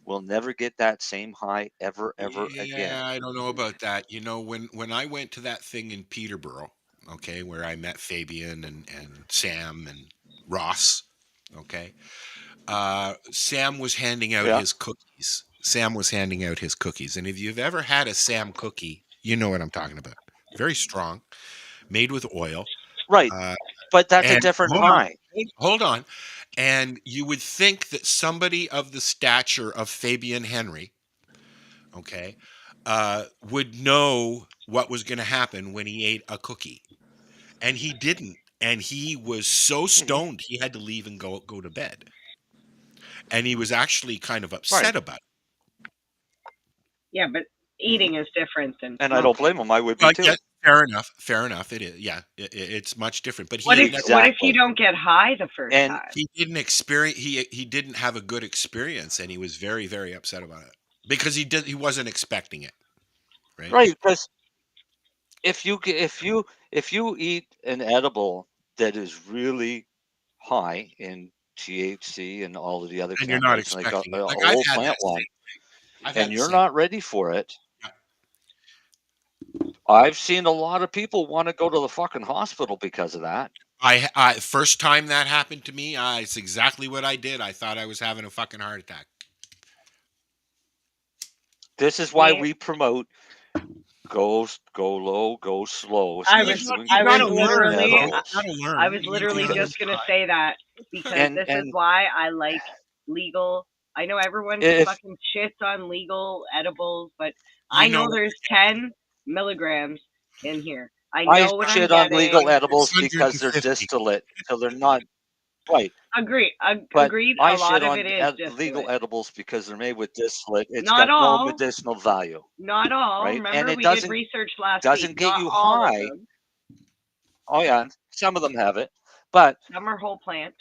will never get that same high ever again. Yeah, I don't know about that. When I went to that thing in Peterborough, okay, where I met Fabian and Sam and Ross, okay, Sam was handing out his cookies. And if you've ever had a Sam cookie, you know what I'm talking about. Very strong, made with oil. Right, but that's a different high. Hold on. And you would think that somebody of the stature of Fabian Henry, okay, would know what was going to happen when he ate a cookie. And he didn't. And he was so stoned, he had to leave and go to bed. And he was actually kind of upset about it. Yeah, but eating is different than. And I don't blame him. I would be too. Yeah, fair enough. It is. Yeah, it's much different. But what if you don't get high the first time? He didn't experience. He didn't have a good experience, and he was very, very upset about it because he wasn't expecting it. Right. Because if you eat an edible that is really high in THC and all of the other, and you're not expecting like it. a whole plant one, and you're not ready for it, I've seen a lot of people want to go to the fucking hospital because of that. I first time that happened to me, it's exactly what I did. I thought I was having a fucking heart attack. This is why we promote go low, go slow. I was literally just gonna say that because this is why I like legal. I know everyone fucking shits on legal edibles, but I know there's 10 milligrams in here. I know what I'm getting. I shit on legal edibles because they're distillate, so they're not right. Agreed. But agreed. I A lot shit of on it is legal edibles because they're made with distillate. It's Not got all. no medicinal value. Not all. Right? Remember, And it we doesn't did research last doesn't week. get Not you all high. of them. Oh yeah, some of them have it, but Some are whole plant.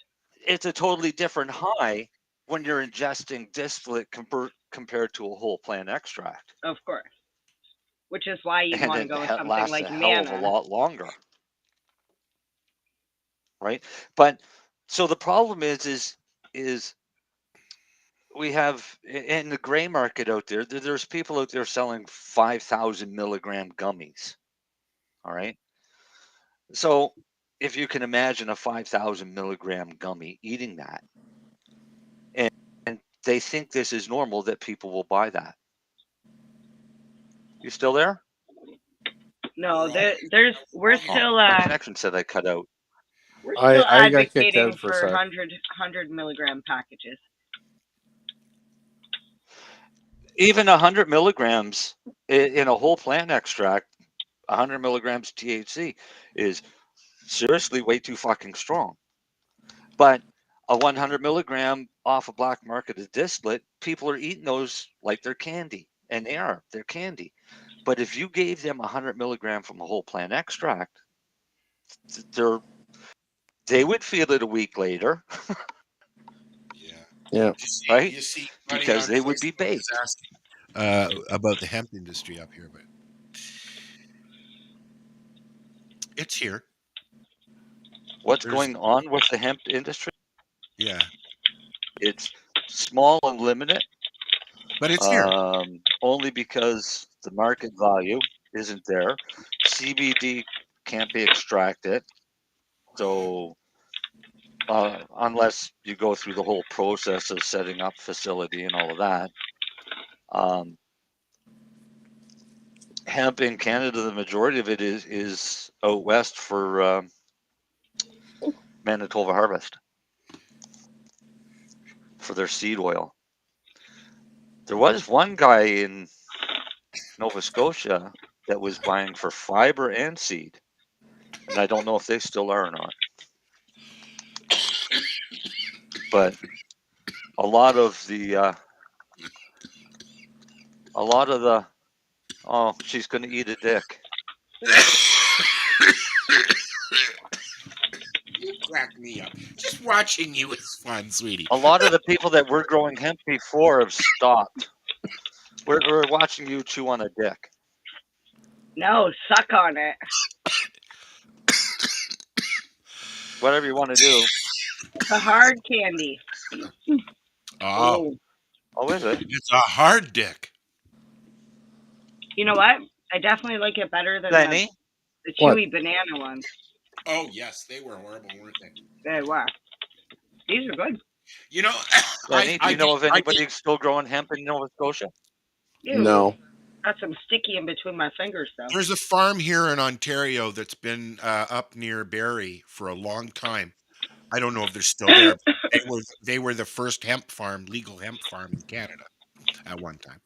It's a totally different high when you're ingesting distillate compared to a whole plant extract. Of course. Which is why you want to go with something lasts like a hell of a Mana. lot longer. Right? But so the problem is we have in the gray market out there, there's people out there selling 5,000 milligram gummies. All right. So if you can imagine a 5,000 milligram gummy, eating that, and they think this is normal, that people will buy that. You still there? No, we're still my connection said I cut out. We're still I got kicked advocating out for a for sec. 100 milligram packages. Even 100 milligrams in a whole plant extract, 100 milligrams THC is seriously way too fucking strong. But a 100 milligram off a black market of distillate, people are eating those like they're candy, and they're candy. But if you gave them 100 milligram from a whole plant extract, they would feel it a week later. Yeah. Right? You see, because they would be baked. About the hemp industry up here, but it's here. What's going on with the hemp industry? Yeah. It's small and limited. But it's here. Only because the market value isn't there. CBD can't be extracted. So unless you go through the whole process of setting up facility and all of that. Hemp in Canada, the majority of it is out west for Manitoba Harvest for their seed oil. There was one guy in Nova Scotia that was buying for fiber and seed, and I don't know if they still are or not. But a lot of the oh, she's going to eat a dick. You crack me up. Just watching you is fun, sweetie. A lot of the people that were growing hemp before have stopped. We're watching you chew on a dick. No, suck on it. Whatever you want to do. It's a hard candy. Oh, is it? It's a hard dick. You know what? I definitely like it better than Lennie? the chewy banana ones. Oh, yes, they were horrible, weren't they? They were. These are good. You know, Lennie, do you know of anybody still growing hemp in Nova Scotia? Ew. No. Got some sticky in between my fingers, though. There's a farm here in Ontario that's been up near Barrie for a long time. I don't know if they're still there. They were the first legal hemp farm in Canada at one time.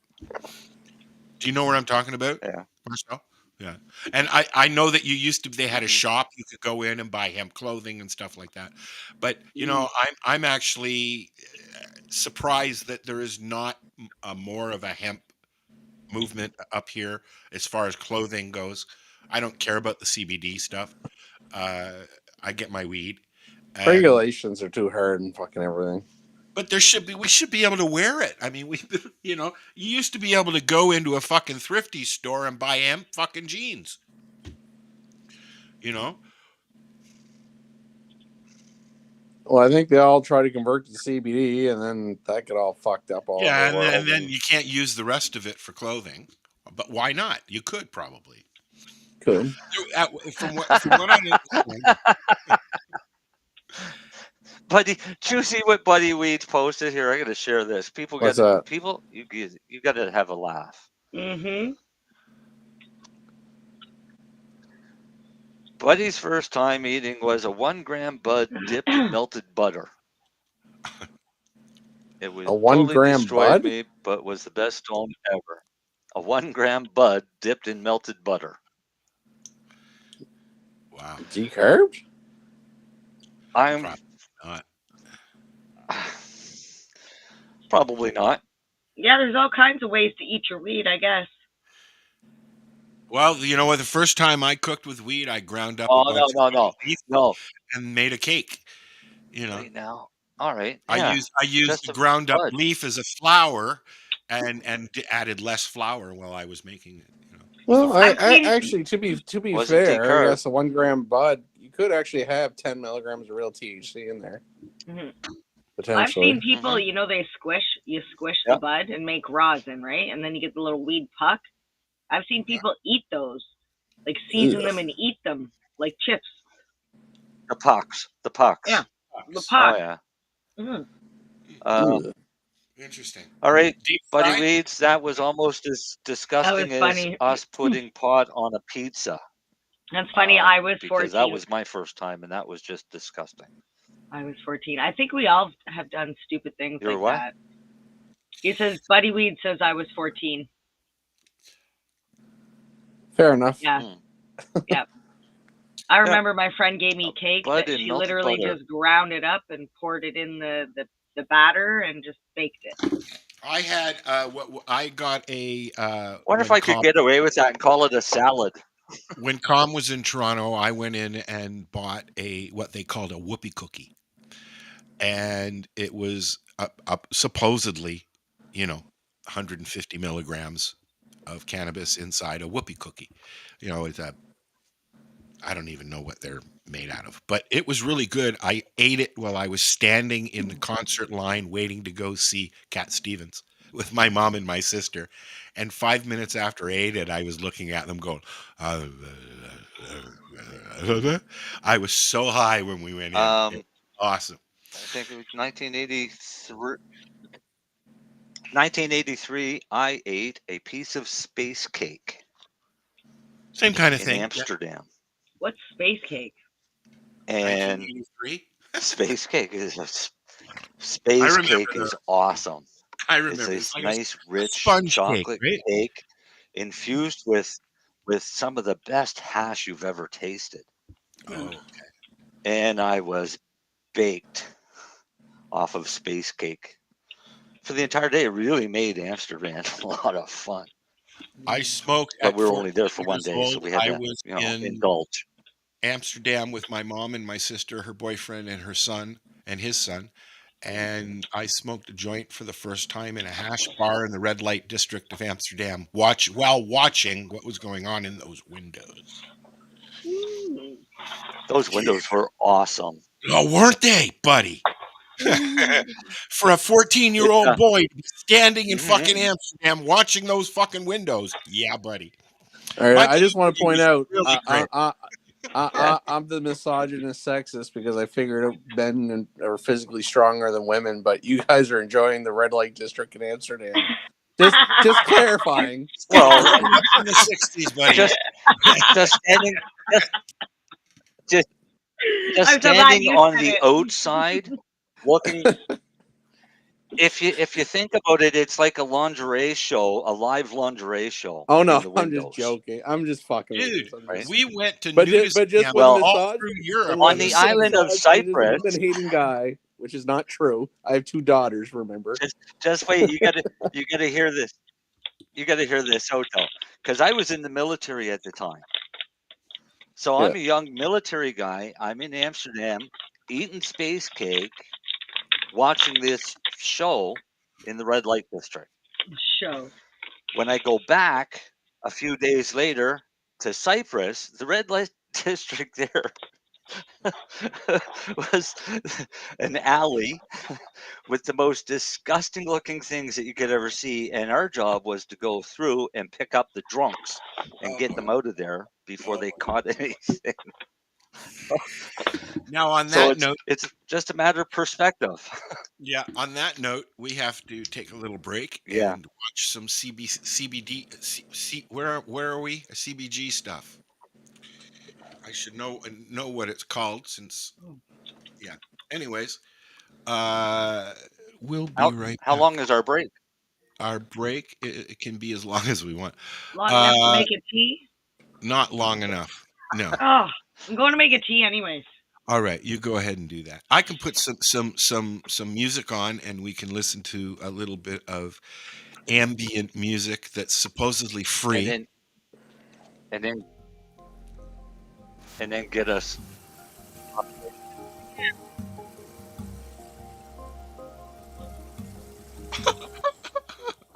Do you know what I'm talking about? Yeah. Marcel? Yeah. And I know that they had a shop you could go in and buy hemp clothing and stuff like that. But, I'm actually surprised that there is not more of a hemp movement up here as far as clothing goes. I don't care about the CBD stuff. I get my weed. Regulations are too hard and fucking everything. But we should be able to wear it. I mean, you used to be able to go into a fucking thrifty store and buy hemp fucking jeans. Well, I think they all try to convert to CBD, and then that get all fucked up all over the world. And then you can't use the rest of it for clothing. But why not? You could probably. Could. From what I understand, Buddy, did you see what Buddy Weeds posted here? I got to share this. What's that? You got to have a laugh. Mm-hmm. Buddy's first time eating was a 1 gram bud dipped in melted butter. It was A 1 totally gram destroyed bud? me, but was the best stone ever. A 1 gram bud dipped in melted butter. wow. Decarbed? I'm Not. probably not. Yeah, there's all kinds of ways to eat your weed, I guess. Well, you know what? The first time I cooked with weed, I ground up Oh, a bunch of leaf no. and made a cake. You know, Right now. All right. I Yeah. used Just the a ground up bud. leaf as a flour, and added less flour while I was making it. You know. Well, I've seen- actually, to be Was it fair, I decarb? guess a 1 gram bud, you could actually have 10 milligrams of real THC in there. Mhm. I've Potentially. seen people, Mhm. you know, you squish Yep. the bud and make rosin, right? And then you get the little weed puck. I've seen people eat those, like season them and eat them like chips. The pucks. Yeah, the Oh, puck. yeah. Mhm. Ugh. Interesting. All right, Deep Buddy fried? Weeds, that was almost as disgusting as funny. us putting pot on a pizza. That's funny. I was Because 14. that was my first time, and that was just disgusting. I was 14. I think we all have done stupid things You're like what? that. He says, Buddy Weed says I was 14. Fair enough. Yeah. Hmm. Yeah. I remember my friend gave me cake bud that and she melted literally butter. just ground it up and poured it in the batter and just baked it. I had I got a. Wonder if when I could Com- get away with that and call it a salad. when Com was in Toronto, I went in and bought what they called a whoopee cookie, and it was supposedly, 150 milligrams of cannabis inside a whoopee cookie. It's I don't even know what they're made out of, but it was really good. I ate it while I was standing in the concert line waiting to go see Cat Stevens with my mom and my sister. And 5 minutes after I ate it, I was looking at them going, I was so high when we went in. It was awesome. I think it was 1983, I ate a piece of space cake. Same kind of in thing. Amsterdam. What's space cake? And 1983? space cake is awesome. I remember. It's It's a like nice, rich sponge chocolate cake, right? cake infused with some of the best hash you've ever tasted. Oh, okay. And I was baked off of space cake for the entire day. It really made Amsterdam a lot of fun. I smoked, but at we were only there for 14 one years day, so old. we had I to, was in indulge. Amsterdam with my mom and my sister, her boyfriend, and her son, and his son. And I smoked a joint for the first time in a hash bar in the red light district of Amsterdam, while watching what was going on in those windows. Those windows were awesome. Oh, weren't they, buddy? For a 14-year-old boy to be standing in fucking Amsterdam watching those fucking windows. Yeah, buddy. All right, I just want to point out, really I'm the misogynist sexist because I figured men are physically stronger than women, but you guys are enjoying the red light district in Amsterdam. Just clarifying. Well, in the 60s, buddy. Just standing on the outside, looking. If you think about it, it's like a lingerie show, a live lingerie show. Oh no, I'm just joking. I'm just fucking. Dude, right? we went to but just all through Europe on the island of Cyprus. I'm a hating guy, which is not true. I have 2 daughters. Remember? Just wait. You gotta hear this. You gotta hear this, Otto, because I was in the military at the time. So I'm a young military guy. I'm in Amsterdam, eating space cake, watching this show in the red light district. Show. When I go back a few days later to Cyprus, the red light district there was an alley with the most disgusting looking things that you could ever see. And our job was to go through and pick up the drunks and get them out of there before they caught anything. Now, on that note, it's just a matter of perspective. Yeah, on that note, we have to take a little break and watch some CBD. Where are we? CBG stuff. I should know what it's called since. Yeah. Anyways, we'll be right back. How long is our break? Our break it can be as long as we want. Long enough to make a tea? Not long enough. No. Oh, I'm going to make a tea anyways. All right, you go ahead and do that. I can put some music on, and we can listen to a little bit of ambient music that's supposedly free. And then get us.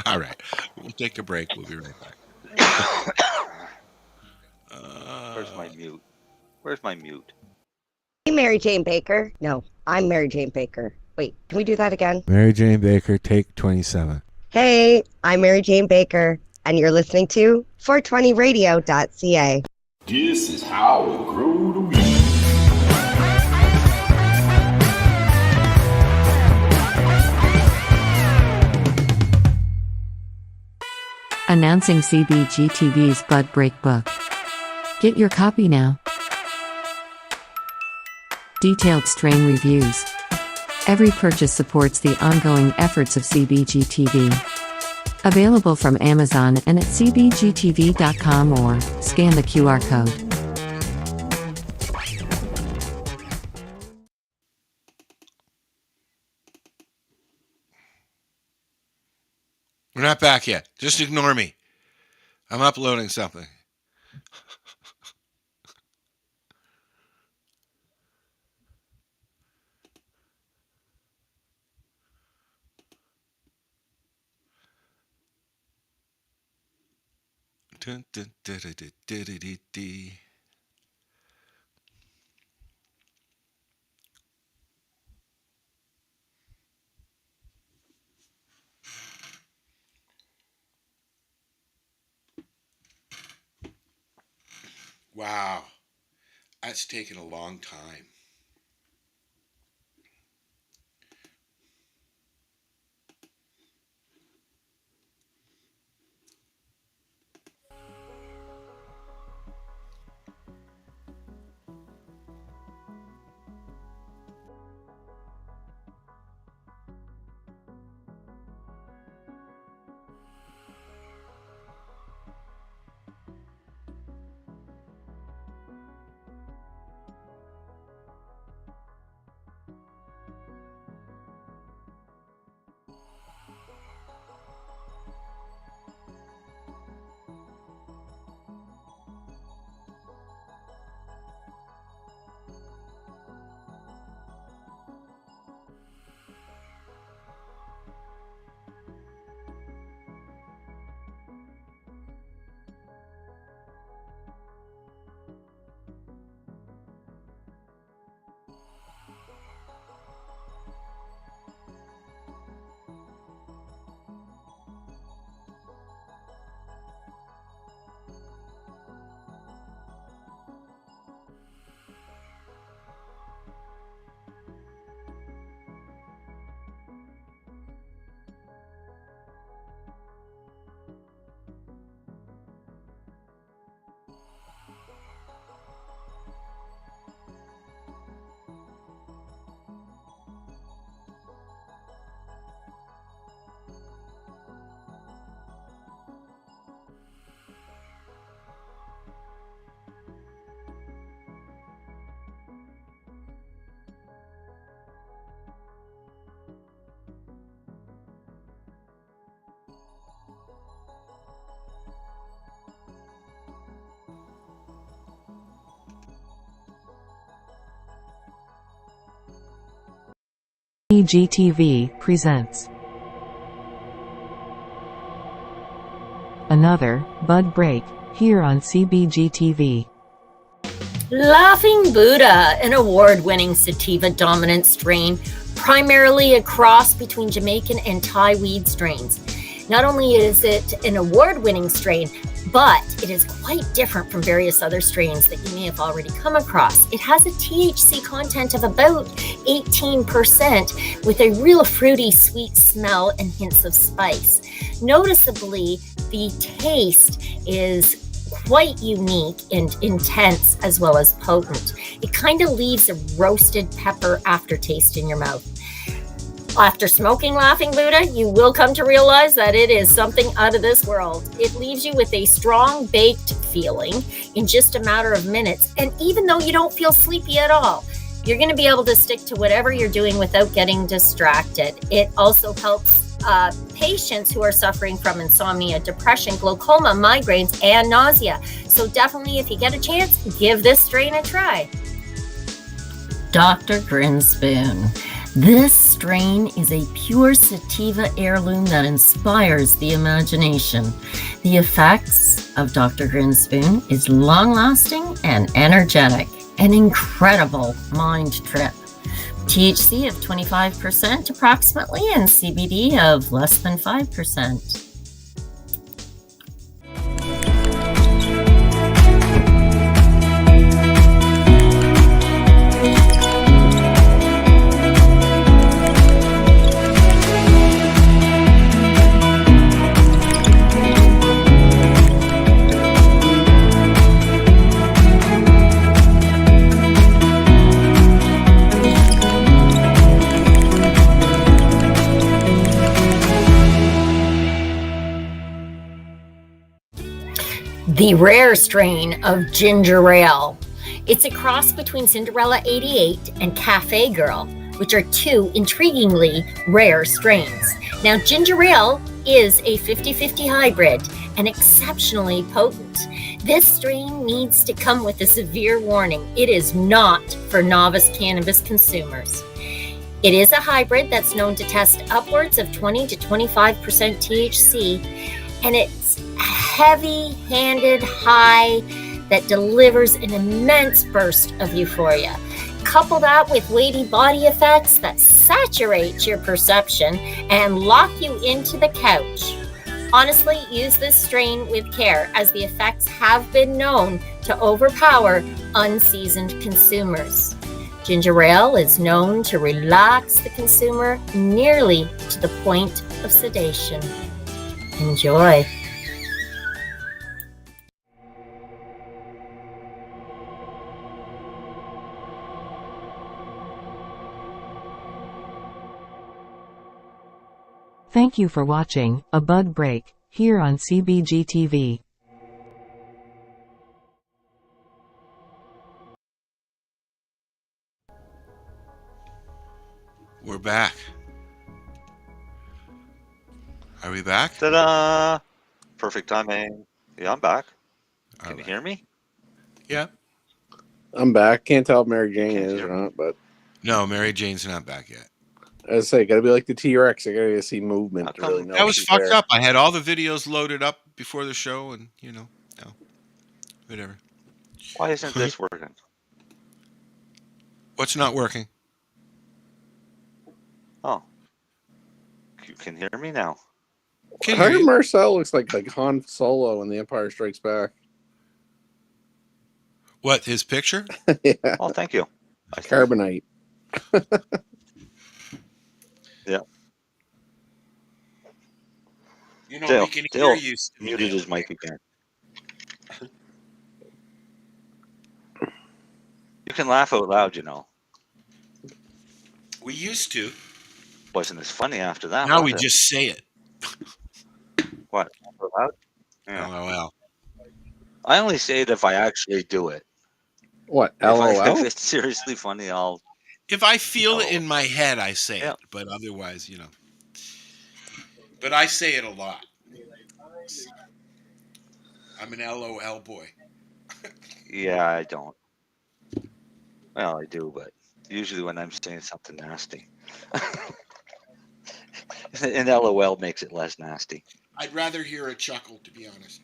All right, we'll take a break. We'll be right back. Where's my mute? Hey, Mary Jane Baker. No, I'm Mary Jane Baker. Wait, can we do that again? Mary Jane Baker, take 27. Hey, I'm Mary Jane Baker, and you're listening to 420radio.ca. This is how we grow the weed. Announcing CBGTV's Bud Break book. Get your copy now. Detailed strain reviews. Every purchase supports the ongoing efforts of CBGTV. Available from Amazon and at cbgtv.com or scan the QR code. We're not back yet. Just ignore me. I'm uploading something. Wow, that's taken a long time. CBGTV presents another Bud Break here on CBGTV. Laughing Buddha, an award-winning sativa-dominant strain, primarily a cross between Jamaican and Thai weed strains. Not only is it an award-winning strain, but it is quite different from various other strains that you may have already come across. It has a THC content of about 18% with a real fruity, sweet smell and hints of spice. Noticeably, the taste is quite unique and intense as well as potent. It kind of leaves a roasted pepper aftertaste in your mouth. After smoking Laughing Buddha, you will come to realize that it is something out of this world. It leaves you with a strong baked feeling in just a matter of minutes. And even though you don't feel sleepy at all, you're going to be able to stick to whatever you're doing without getting distracted. It also helps patients who are suffering from insomnia, depression, glaucoma, migraines, and nausea. So definitely, if you get a chance, give this strain a try. Dr. Grinspoon. This strain is a pure sativa heirloom that inspires the imagination. The effects of Dr. Grinspoon is long-lasting and energetic, an incredible mind trip. THC of 25% approximately and CBD of less than 5%. The rare strain of ginger ale. It's a cross between Cinderella 88 and Cafe Girl, which are two intriguingly rare strains. Now, ginger ale is a 50-50 hybrid and exceptionally potent. This strain needs to come with a severe warning. It is not for novice cannabis consumers. It is a hybrid that's known to test upwards of 20 to 25% THC, and it's a heavy-handed high that delivers an immense burst of euphoria. Couple that with weighty body effects that saturate your perception and lock you into the couch. Honestly, use this strain with care, as the effects have been known to overpower unseasoned consumers. Ginger ale is known to relax the consumer nearly to the point of sedation. Enjoy. Thank you for watching A Bud Break here on CBG TV. We're back. Are we back? Ta-da! Perfect timing. Yeah, I'm back. Can you hear me? Yeah. I'm back. Can't tell if Mary Jane is or not, but no, Mary Jane's not back yet. I say, gotta be like the T-Rex. I gotta see movement to really know. That was fucked up. I had all the videos loaded up before the show, and no, whatever. Why isn't this working? What's not working? Oh, you can hear me now. Marcel looks like Han Solo in The Empire Strikes Back. What, his picture? Yeah. Oh, thank you. Carbonite. Yeah. We can hear you. Muted his mic again. You can laugh out loud, We used to. Wasn't as funny after that. Now we just say it. What? Laugh out loud? Yeah. LOL. I only say it if I actually do it. What? LOL? If it's seriously funny, I'll... If I feel it in my head, I say it. But otherwise, But I say it a lot. I'm an LOL boy. Yeah, I don't. Well, I do, but usually when I'm saying something nasty. And LOL makes it less nasty. I'd rather hear a chuckle, to be honest.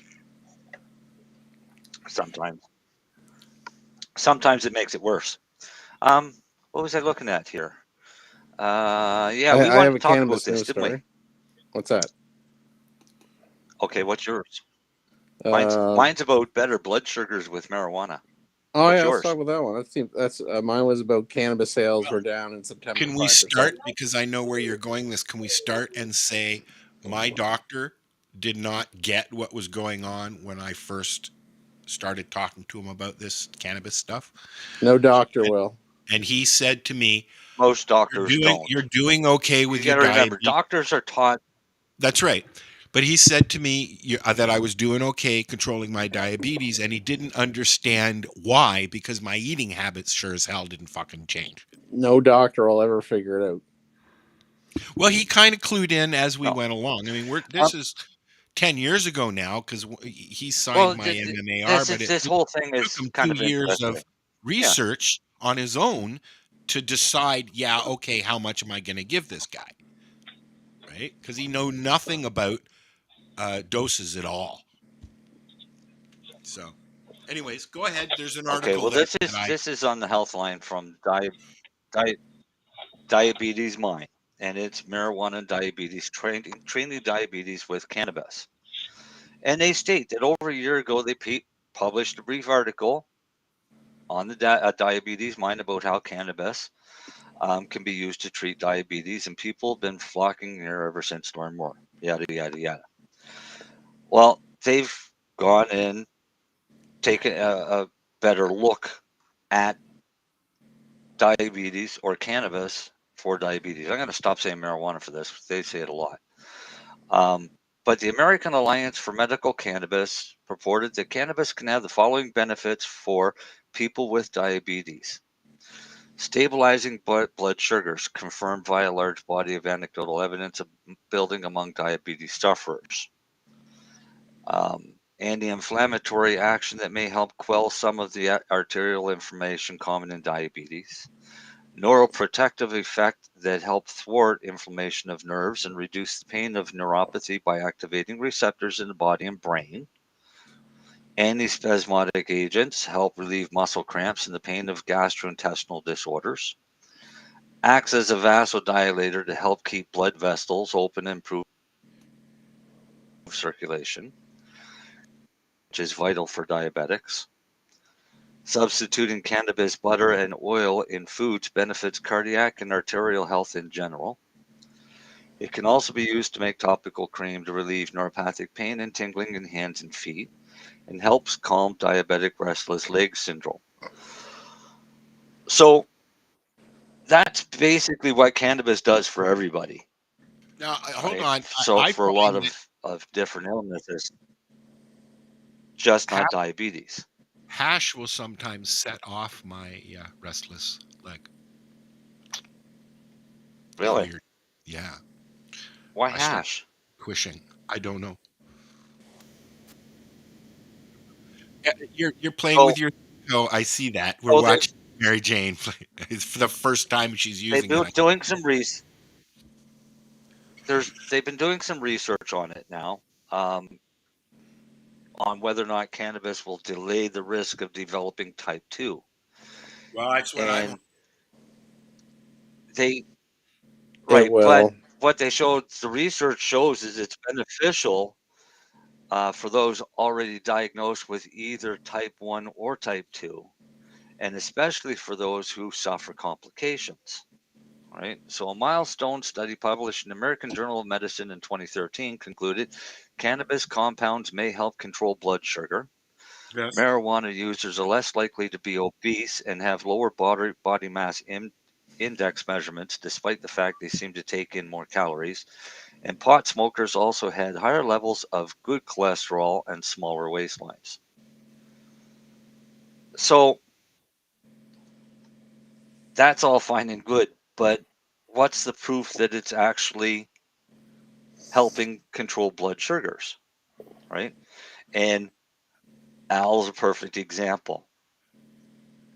Sometimes. Sometimes it makes it worse. What was I looking at here? Yeah, we want to talk about this, didn't we? What's that? Okay, what's yours? Mine's about better blood sugars with marijuana. Oh What's yeah, yours? let's talk about that one. That's mine was about cannabis sales were down in September. Can we 5%. start, because I know where you're going this, can we start and say my doctor did not get what was going on when I first started talking to him about this cannabis stuff? No doctor will. And he said to me, most doctors don't. You're doing okay with your diabetes. Remember, diabetes. doctors are taught. That's right. But he said to me that I was doing okay controlling my diabetes, and he didn't understand why, because my eating habits sure as hell didn't fucking change. No doctor will ever figure it out. Well, he kind of clued in as we went along. I mean, this is 10 years ago now, because he signed my MMAR, but this whole thing is took him kind 2 of years of research on his own to decide, okay, how much am I going to give this guy? Right? Because he know nothing about doses at all. So, anyways, go ahead. There's an article. Okay, well, this is on the health line from Diabetes Mind, and it's marijuana and diabetes, treating diabetes with cannabis. And they state that over a year ago, they published a brief article on the Diabetes Mind about how cannabis can be used to treat diabetes, and people have been flocking here ever since to learn more. Yada, yada, yada. Well, they've gone and taken a better look at diabetes or cannabis for diabetes. I'm going to stop saying marijuana for this. They say it a lot. But the American Alliance for Medical Cannabis reported that cannabis can have the following benefits for people with diabetes. Stabilizing blood sugars, confirmed by a large body of anecdotal evidence of building among diabetes sufferers. Anti-inflammatory action that may help quell some of the arterial inflammation common in diabetes. Neuroprotective effect that help thwart inflammation of nerves and reduce the pain of neuropathy by activating receptors in the body and brain. Antispasmodic agents help relieve muscle cramps and the pain of gastrointestinal disorders. Acts as a vasodilator to help keep blood vessels open and improve circulation, which is vital for diabetics. Substituting cannabis butter and oil in foods benefits cardiac and arterial health in general. It can also be used to make topical cream to relieve neuropathic pain and tingling in hands and feet, and helps calm diabetic restless leg syndrome. So that's basically what cannabis does for everybody. Now, hold on. So for a lot of different illnesses, just not diabetes. Hash will sometimes set off my restless leg. Really? Weird. Yeah. Why hash? Twishing. I don't know. You're playing with your. Oh, I see that. We're watching Mary Jane play. It's for the first time she's using it. They've been doing some research. They've been doing some research on it now, on whether or not cannabis will delay the risk of developing type 2. Well, that's what but what they showed, the research shows, is it's beneficial for those already diagnosed with either type 1 or type 2, and especially for those who suffer complications. Right? So a milestone study published in the American Journal of Medicine in 2013 concluded cannabis compounds may help control blood sugar. Yes. Marijuana users are less likely to be obese and have lower body mass index measurements, despite the fact they seem to take in more calories. And pot smokers also had higher levels of good cholesterol and smaller waistlines. So that's all fine and good, but what's the proof that it's actually helping control blood sugars, right? And Al's a perfect example.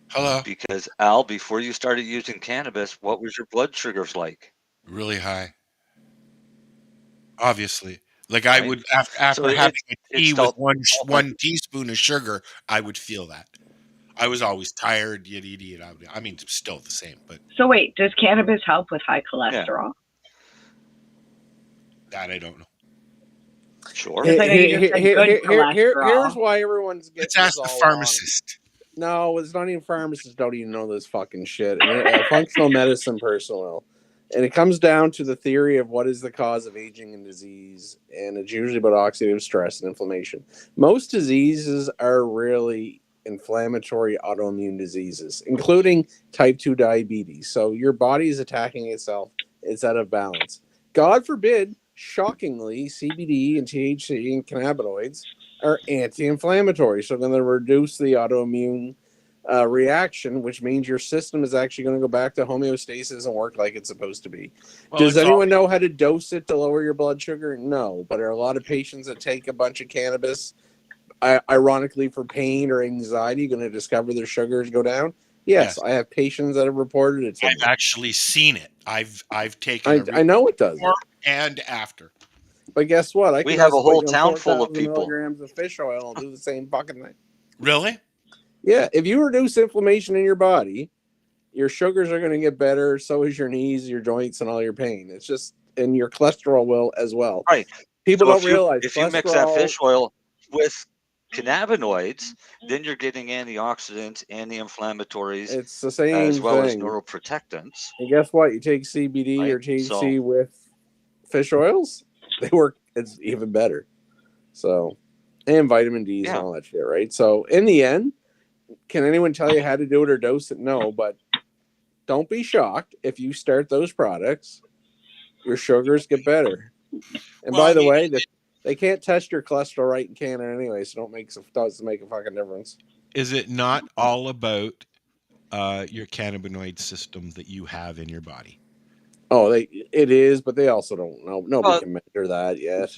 Hello. Because Al, before you started using cannabis, what was your blood sugars like? Really high. Obviously. Like I would, after having a tea with one teaspoon of sugar, I would feel that. I was always tired, I mean, still the same, but. So wait, does cannabis help with high cholesterol? That I don't know. Sure. Here's why everyone's getting. Let's ask the pharmacist. No, it's not even pharmacists. Don't even know this fucking shit. Functional medicine personnel. And it comes down to the theory of what is the cause of aging and disease, and it's usually about oxidative stress and inflammation. Most diseases are really inflammatory autoimmune diseases, including type 2 diabetes. So your body is attacking itself. It's out of balance. God forbid, shockingly, CBD and THC and cannabinoids are anti-inflammatory. So they're going to reduce the autoimmune reaction, which means your system is actually going to go back to homeostasis and work like it's supposed to be. Well, does anyone know how to dose it to lower your blood sugar? No, but there are a lot of patients that take a bunch of cannabis, ironically for pain or anxiety, going to discover their sugars go down. Yes, I have patients that have reported it to me. I've actually seen it. I've taken. I know it does. And after. But guess what? We have a whole town full of people. Milligrams of fish oil and do the same fucking thing. Really? Yeah, if you reduce inflammation in your body, your sugars are going to get better. So is your knees, your joints, and all your pain. It's just, and your cholesterol will as well. Right. People don't realize if you mix that fish oil with cannabinoids, then you're getting antioxidants, anti-inflammatories. It's the same as well thing. as neuroprotectants. And guess what? You take CBD or THC with fish oils, they work. It's even better. So, and vitamin D's and all that shit, right? So, in the end, can anyone tell you how to do it or dose it? No, but don't be shocked if you start those products, your sugars get better. And by the way, they can't test your cholesterol right in Canada anyway, so doesn't make a fucking difference. Is it not all about your cannabinoid system that you have in your body? Oh, it is, but they also don't know. Nobody can measure that yet.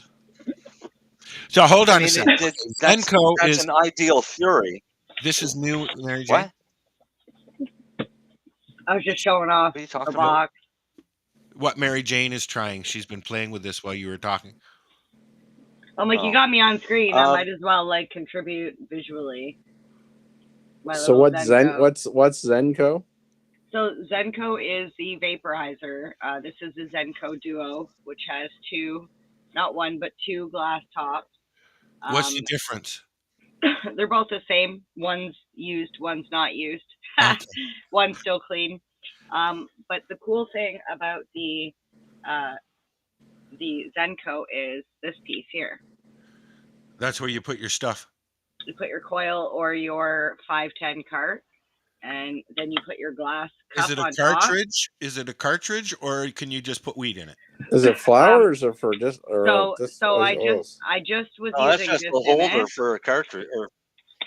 So hold on a second. That's an ideal theory. This is new, Mary Jane. What? I was just showing off the box. What Mary Jane is trying. She's been playing with this while you were talking. I'm like, you got me on screen. I might as well contribute visually. So what's Zenko? So Zenko is the vaporizer. This is the Zenko Duo, which has not one, but two glass tops. What's the difference? They're both the same. One's used, one's not used. Okay. One's still clean. But the cool thing about the Zenko is this piece here. That's where you put your stuff. You put your coil or your 510 cart, and then you put your glass cup on top. Is it a cartridge? Is it a cartridge, or can you just put weed in it? Is it flowers or for just? I just was using that's just this a holder for a cartridge.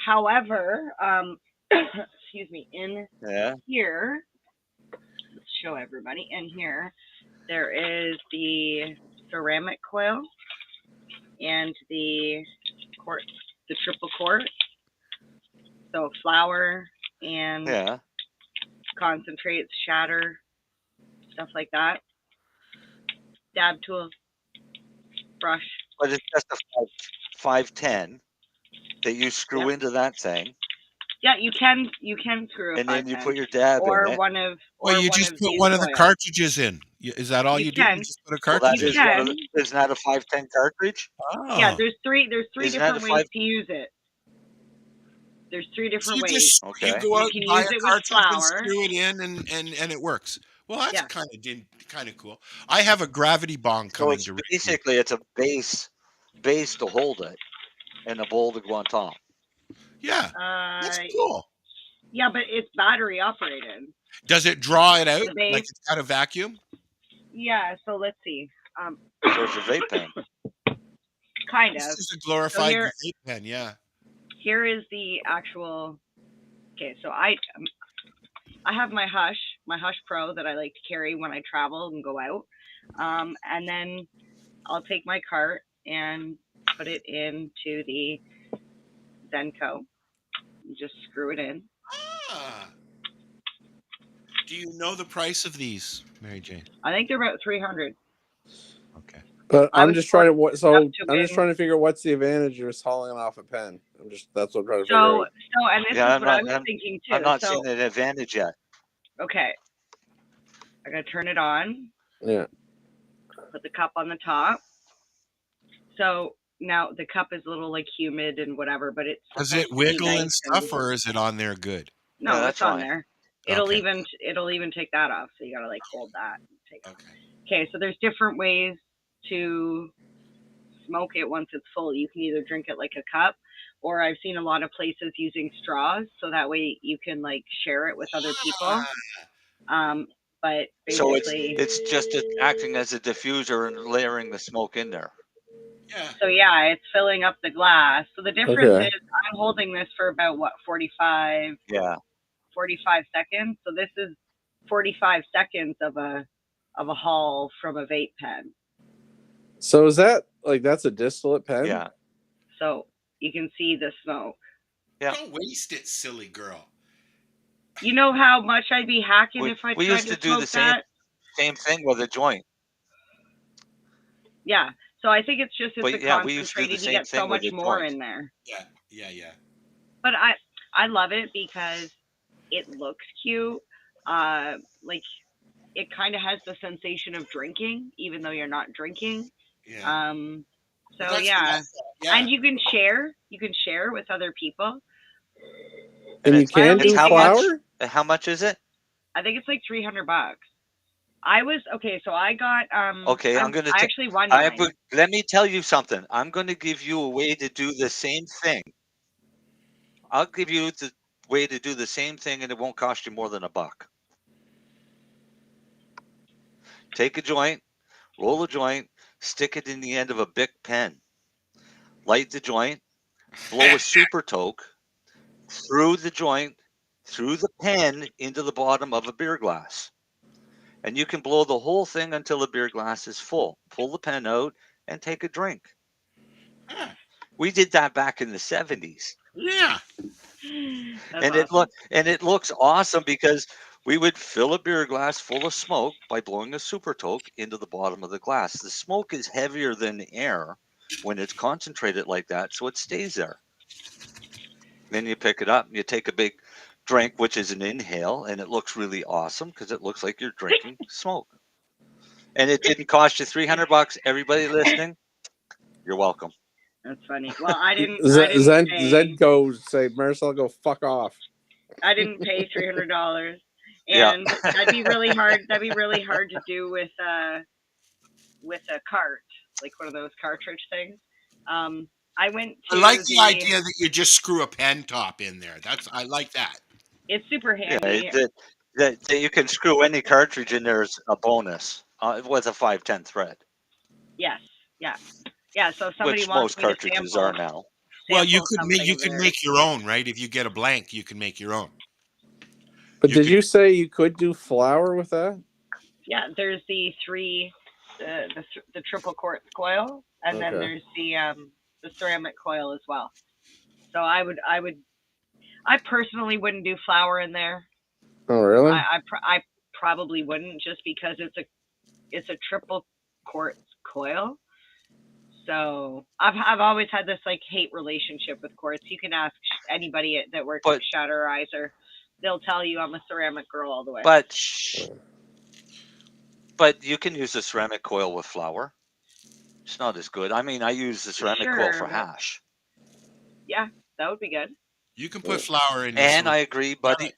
However, excuse me. In here, let's show everybody. In here, there is the ceramic coil and the triple quart. So flour and concentrates, shatter, stuff like that. Dab tool, brush. But it's just a 510 that you screw into that thing. Yeah, you can screw. And then you put your dab or in it. One of. Or you just put one of the cartridges in. Is that all you do? You just put a cartridge. Isn't that a 510 cartridge? Oh. Yeah, there's three different ways to use it. There's three different ways. You go out and buy a cartridge and screw it in, and it works. Well, that's kind of cool. I have a gravity bong coming to. Basically, it's a base to hold it, and a bowl to go on top. Yeah, that's cool. Yeah, but it's battery operated. Does it draw it out like it's got a vacuum? Yeah. So let's see. So it's a vape pen. Kind of. This is a glorified vape pen. Yeah. Here is the actual. Okay, so I have my Hush Pro that I like to carry when I travel and go out, and then I'll take my cart and put it into the Zenko. You just screw it in. Do you know the price of these, Mary Jane? I think they're about $300. Okay. But I'm just trying to figure out what's the advantage of just hauling it off a pen. That's what I'm trying to figure out. And this is what I was thinking too. I'm not seeing an advantage yet. Okay. I gotta turn it on. Yeah. Put the cup on the top. So now the cup is a little like humid and whatever, but it's Does it wiggle and stuff, or is it on there good? No, that's it's on fine. there. It'll Okay. even take that off. So you gotta like hold that and take it off. Okay. Okay, so there's different ways to smoke it once it's full. You can either drink it like a cup, or I've seen a lot of places using straws, so that way you can like share it with other people. But So basically, it's just acting as a diffuser and layering the smoke in there. Yeah. so yeah, it's filling up the glass. So the difference is I'm holding this for about 45 seconds. So this is 45 seconds of a haul from a vape pen. So is that like that's a distillate pen? Yeah. So you can see the smoke. Yeah. Don't waste it, silly girl. You know how much I'd be hacking if I tried used to do smoke the same thing with a joint. Yeah. So I think it's just But the yeah, we used to do the concentrated. You same get so thing with much a more joint. in there. Yeah. But I love it because it looks cute. Like it kind of has the sensation of drinking, even though you're not drinking. Yeah. So yeah, and you can share. You can share with other people. And you can do flour? How much is it? I think it's like $300. I was okay, so I got Okay, I'm gonna. I actually won mine. Let me tell you something. I'm going to give you a way to do the same thing. I'll give you the way to do the same thing, and it won't cost you more than $1. Take a joint, roll a joint, stick it in the end of a Bic pen. Light the joint, blow a super toke through the joint, through the pen into the bottom of a beer glass. And you can blow the whole thing until the beer glass is full. Pull the pen out and take a drink. We did that back in the 70s. Yeah. And it looks awesome because we would fill a beer glass full of smoke by blowing a super toke into the bottom of the glass. The smoke is heavier than air when it's concentrated like that, so it stays there. Then you pick it up and you take a big drink, which is an inhale, and it looks really awesome because it looks like you're drinking smoke. And it didn't cost you $300. Everybody listening, you're welcome. That's funny. Well, I didn't. Zed goes say, Marcel, go fuck off. I didn't pay $300, Yeah. and that'd be really hard. That'd be really hard to do with a cart, like one of those cartridge things. I went to I like the idea that you just screw a pen top in there. I like that. It's super handy. Yeah, that you can screw any cartridge in there is a bonus with a 510 thread. Yes. Yeah. So if somebody Which wants most me cartridges to are now. Well, you can make your own, right? If you get a blank, you can make your own. But did you say you could do flour with that? Yeah, there's the triple quartz coil, and then there's the ceramic coil as well. So I personally wouldn't do flour in there. Oh, really? I probably wouldn't, just because it's a triple quartz coil. So I've always had this like hate relationship with quartz. You can ask anybody that works at Shatterizer; they'll tell you I'm a ceramic girl all the way. But you can use a ceramic coil with flour. It's not as good. I mean, I use the ceramic coil for hash. Yeah, that would be good. You can put flour in. And I agree, Buddy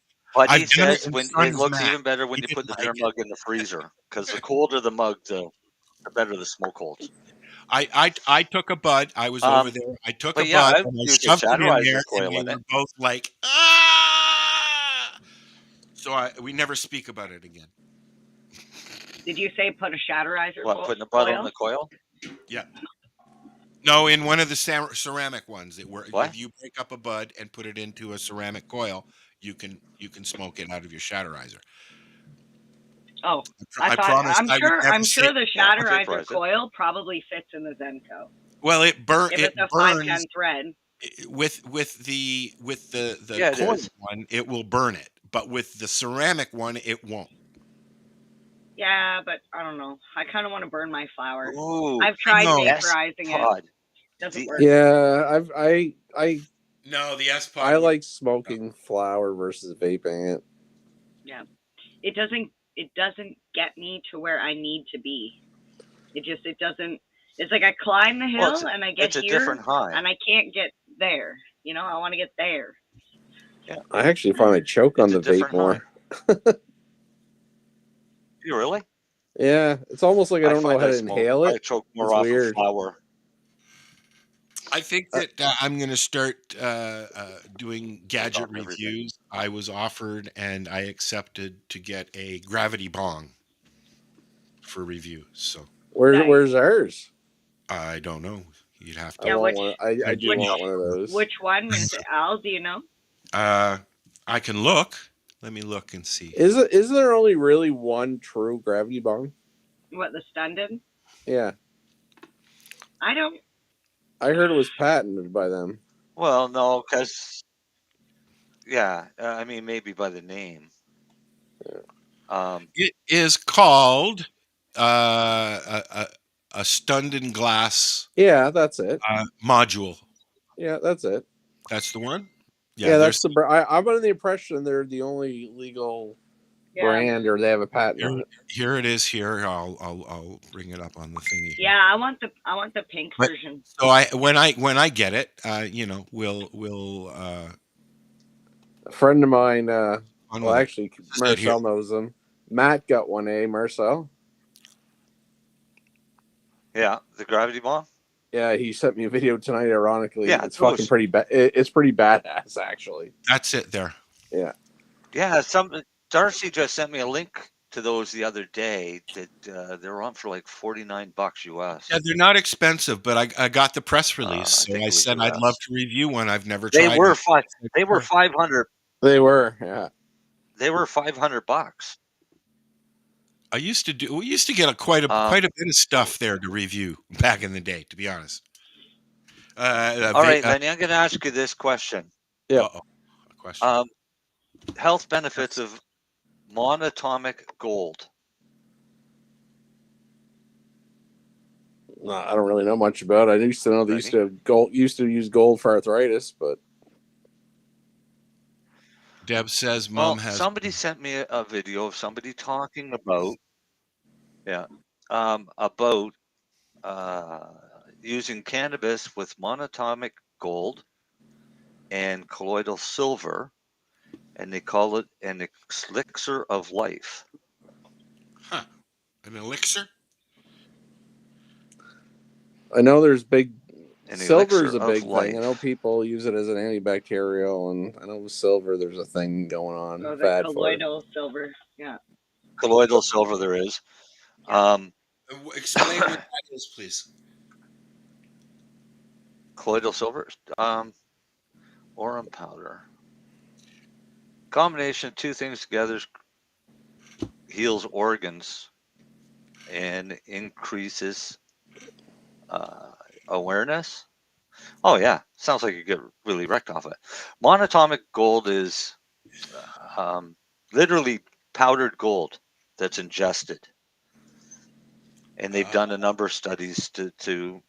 says it looks even better when you put the beer mug in the freezer, because the colder the mug, the better the smoke holds. I took a bud. I was over there. I took a bud and I shoved it in there, and we were both like, ah! So we never speak about it again. Did you say put a Shatterizer? What, putting a bud on the coil? Yeah. No, in one of the ceramic ones. If you break up a bud and put it into a ceramic coil, you can smoke it out of your Shatterizer. Oh, I'm sure the Shatterizer coil probably fits in the Zenko. Well, it burns. If it's a 510 thread. With the coil one, it will burn it, but with the ceramic one, it won't. Yeah, but I don't know. I kind of want to burn my flour. Ooh, I've tried vaporizing it. Doesn't work. Yeah, No, the S-Pod. I like smoking flour versus vaping it. Yeah, it doesn't get me to where I need to be. It doesn't. It's like I climb the hill and I get it's a here different high. and I can't get there. You know, I want to get there. Yeah. I actually find I choke on the vape more. You really? Yeah, it's almost like I don't know find how I to smoke- inhale it. I choke more It's off weird. of flour. I think that I'm going to start doing gadget everything. reviews. I was offered and I accepted to get a gravity bong for review. So where's ours? I don't know. You'd have to. Yeah, I do want one of those. Which one is it, Al? Do you know? I can look. Let me look and see. Is there only really one true gravity bong? What, the Stunded? Yeah. I don't. I heard it was patented by them. Well, no, because I mean maybe by the name. It is called a Stunded glass. Yeah, that's it. Module. Yeah, that's it. That's the one. Yeah, that's the. I'm under the impression they're the only legal brand, or they have a patent. Here it is. Here, I'll bring it up on the thingy. Yeah, I want the pink version. So when I get it, we'll. A friend of mine, well, actually, Marcel knows them. Matt got one, Marcel? Yeah, the gravity bomb. Yeah, he sent me a video tonight. Ironically, Yeah, it's fucking pretty bad. It's pretty badass, actually. That's it there. Yeah. Yeah, Darcy just sent me a link to those the other day. That they're on for like $49 US. Yeah, they're not expensive, but I got the press release, so I said I'd love to review one. I've never tried. They were 500. They were, yeah. They were $500. We used to get quite a bit of stuff there to review back in the day, to be honest. All right, Lennie, I'm going to ask you this question. Yeah. A question. Health benefits of monatomic gold. No, I don't really know much about it. I used to know they used to use gold for arthritis, but Deb says mom has. Somebody sent me a video of somebody talking about, using cannabis with monatomic gold and colloidal silver, and they call it an elixir of life. Huh? An elixir? I know there's big. Silver is a elixir big of life. thing. I know people use it as an antibacterial, and I know with silver there's a thing going on. Oh, the bad for it. colloidal silver. Yeah. Colloidal silver there is. Explain what that is, please. Colloidal silver, aurum powder. Combination of two things together heals organs and increases awareness. Oh yeah, sounds like you get really wrecked off it. Monatomic gold is literally powdered gold that's ingested, and they've done a number of studies to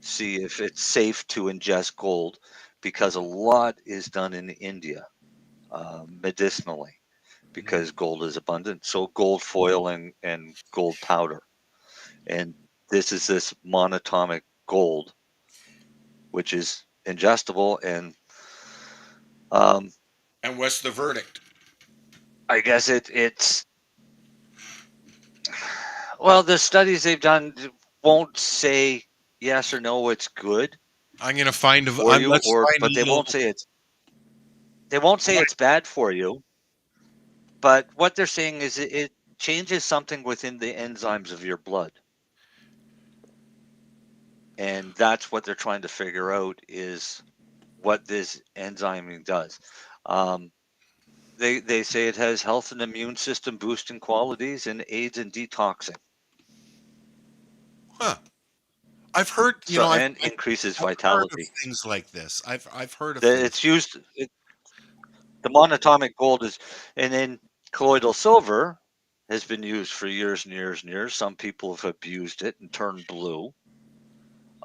see if it's safe to ingest gold, because a lot is done in India medicinally, because gold is abundant. So gold foil and gold powder, and this is this monatomic gold, which is ingestible. And what's the verdict? I guess it's well, the studies they've done won't say yes or no it's good. I'm going to find but they won't say it's bad for you. But what they're saying is it changes something within the enzymes of your blood. And that's what they're trying to figure out, is what this enzyming does. They say it has health and immune system boosting qualities and aids in detoxing. Huh. I've heard, and increases vitality. Heard of things like this. I've heard of it's used. The monatomic gold is, and then colloidal silver has been used for years and years and years. Some people have abused it and turned blue.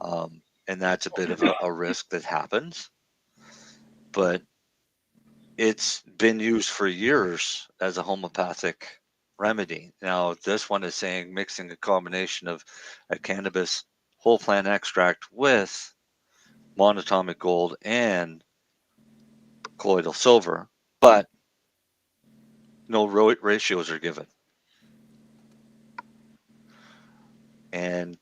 And that's a bit of a risk that happens. But it's been used for years as a homeopathic remedy. Now, this one is saying mixing a combination of a cannabis whole plant extract with monatomic gold and colloidal silver, but no ratios are given. And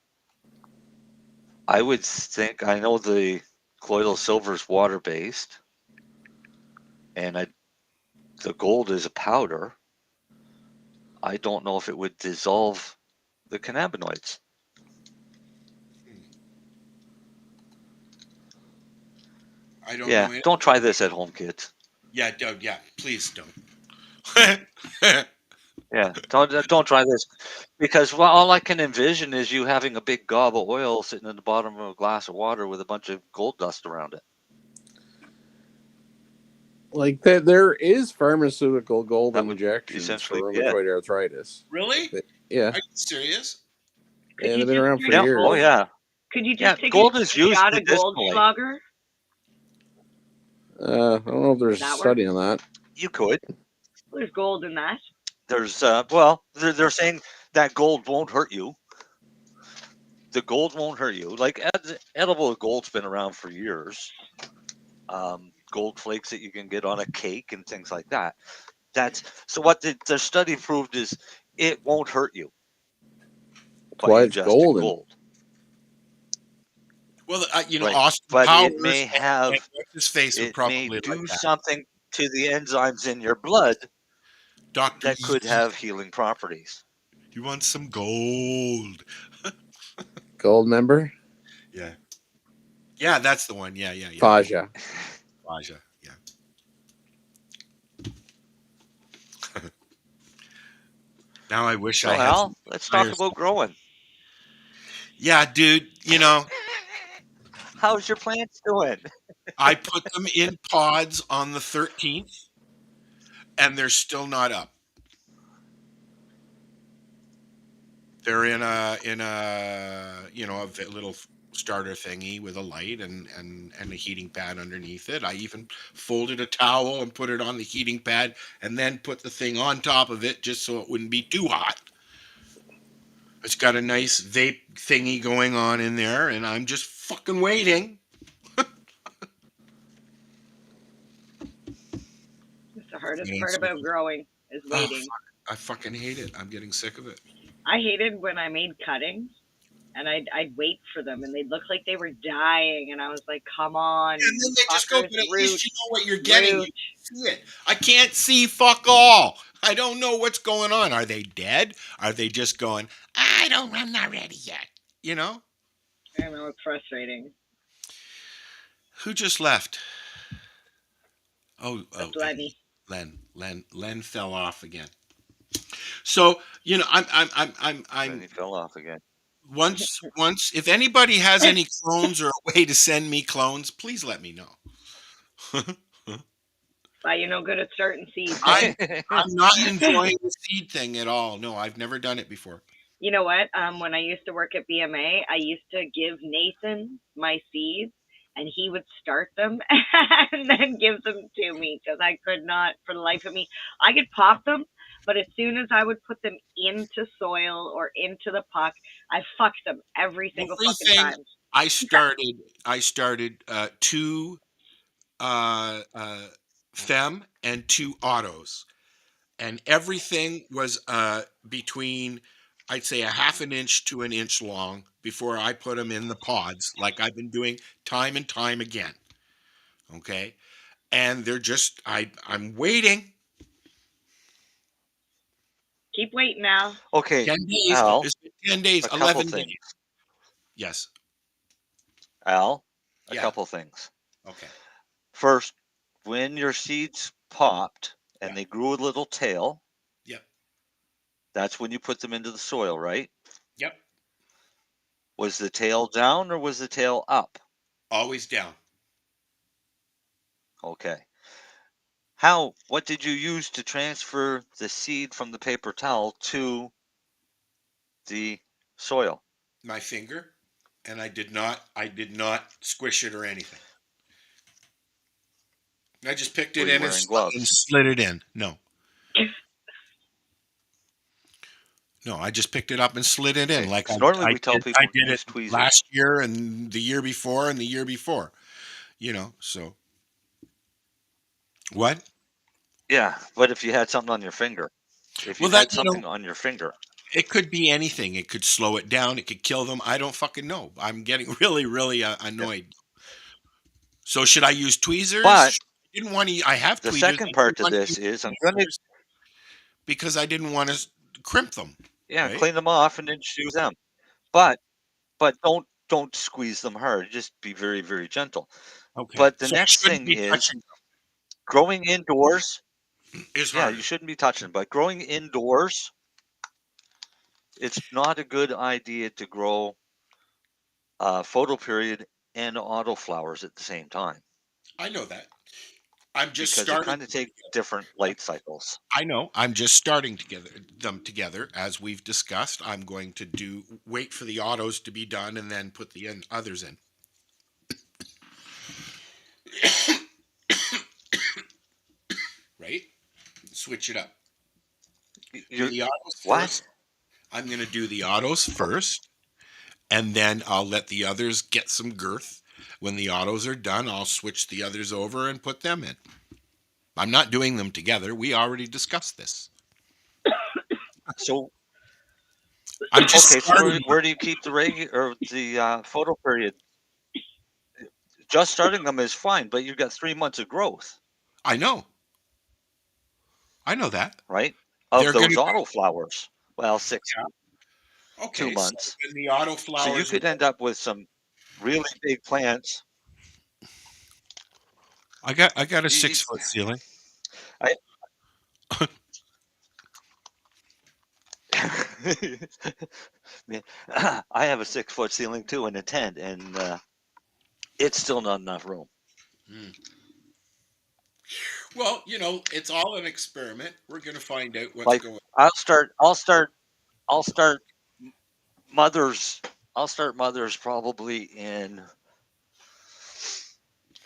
I would think, I know the colloidal silver is water-based, and the gold is a powder. I don't know if it would dissolve the cannabinoids. I don't know. Don't try this at home, kids. Yeah, don't. Yeah, please don't. Yeah, don't try this, because all I can envision is you having a big gob of oil sitting in the bottom of a glass of water with a bunch of gold dust around it. Like that, there is pharmaceutical gold injections for rheumatoid arthritis. Really? Yeah. Are you serious? Yeah, they've been around for years. Oh yeah. Could you just take gold a is used shot of Goldschlager? I don't know if there's a study on that. You could. There's gold in that. There's they're saying that gold won't hurt you. The gold won't hurt you. Like edible gold's been around for years. Gold flakes that you can get on a cake and things like that. So what the study proved is it won't hurt you. Why it's gold? Well, right. Austin but Powers, it may have his face would probably may do like that. something to the enzymes in your blood Doctor that could have healing properties. You want some gold? Gold member? Yeah. Yeah, that's the one. Yeah. Faja, yeah. Now I wish I had. Al, let's talk about growing. Yeah, dude. How's your plants doing? I put them in pods on the 13th, and they're still not up. They're in a a little starter thingy with a light and a heating pad underneath it. I even folded a towel and put it on the heating pad and then put the thing on top of it just so it wouldn't be too hot. It's got a nice vape thingy going on in there, and I'm just fucking waiting. That's the hardest part about growing is waiting. I fucking hate it. I'm getting sick of it. I hated when I made cuttings, and I'd wait for them, and they'd look like they were dying, and I was like, "Come on!" And then they just go, "But at least you know what you're getting. You see it. I can't see fuck all. I don't know what's going on. Are they dead? Are they just going? I'm not ready yet. I know, it's frustrating. Who just left? Oh, Lennie. Len fell off again. So I'm. He fell off again. Once, if anybody has any clones or a way to send me clones, please let me know. You're no good at starting seeds. I'm not enjoying the seed thing at all. No, I've never done it before. You know what? When I used to work at BMA, I used to give Nathan my seeds, and he would start them and then give them to me because I could not, for the life of me. I could pop them, but as soon as I would put them into soil or into the puck, I fucked them every single fucking time. I started 2 Fem and 2 autos, and everything was between, I'd say, a half an inch to an inch long before I put them in the pods, like I've been doing time and time again. Okay, and they're just I'm waiting. Keep waiting now. Okay, 10 days. Al, 10 days. 11 days. Yes. Al, a couple things. Okay. First, when your seeds popped and they grew a little tail, that's when you put them into the soil, right? Yep. Was the tail down or was the tail up? Always down. Okay. What did you use to transfer the seed from the paper towel to the soil? My finger, and I did not squish it or anything. I just picked it in and slid it in. No, No, I just picked it up and slid it in. Like normally we tell people I did use it tweezers last year and the year before and the year before. So what? Yeah, but if you had something on your finger, on your finger, it could be anything. It could slow it down. It could kill them. I don't fucking know. I'm getting really, really annoyed. So should I use tweezers? But I didn't want to. I have the tweezers. second part to this is I'm going to because I didn't want to crimp them. Yeah, right? clean them off and then choose them. But don't squeeze them hard. Just be very, very gentle. Okay. But the So I next shouldn't thing be is touching growing indoors. is Yeah, hard. you shouldn't be touching. But growing indoors, it's not a good idea to grow photoperiod and autoflowers at the same time. I know that. I'm just because starting. they kind of take different light cycles. I know. I'm just starting them together as we've discussed. I'm going to wait for the autos to be done and then put the others in. Right? Switch it up. The autos first. I'm going to do the autos first, and then I'll let the others get some girth. When the autos are done, I'll switch the others over and put them in. I'm not doing them together. We already discussed this. So, I'm just so where do you keep the photo period? Just starting them is fine, but you've got 3 months of growth. I know that. Right? Of those autoflowers. Well, 6 2 months. So the autoflowers. So you could end up with some really big plants. I got a 6-foot ceiling. I have a 6-foot ceiling too in a tent, and it's still not enough room. Well, it's all an experiment. We're going to find out what's going on. I'll start mothers probably in,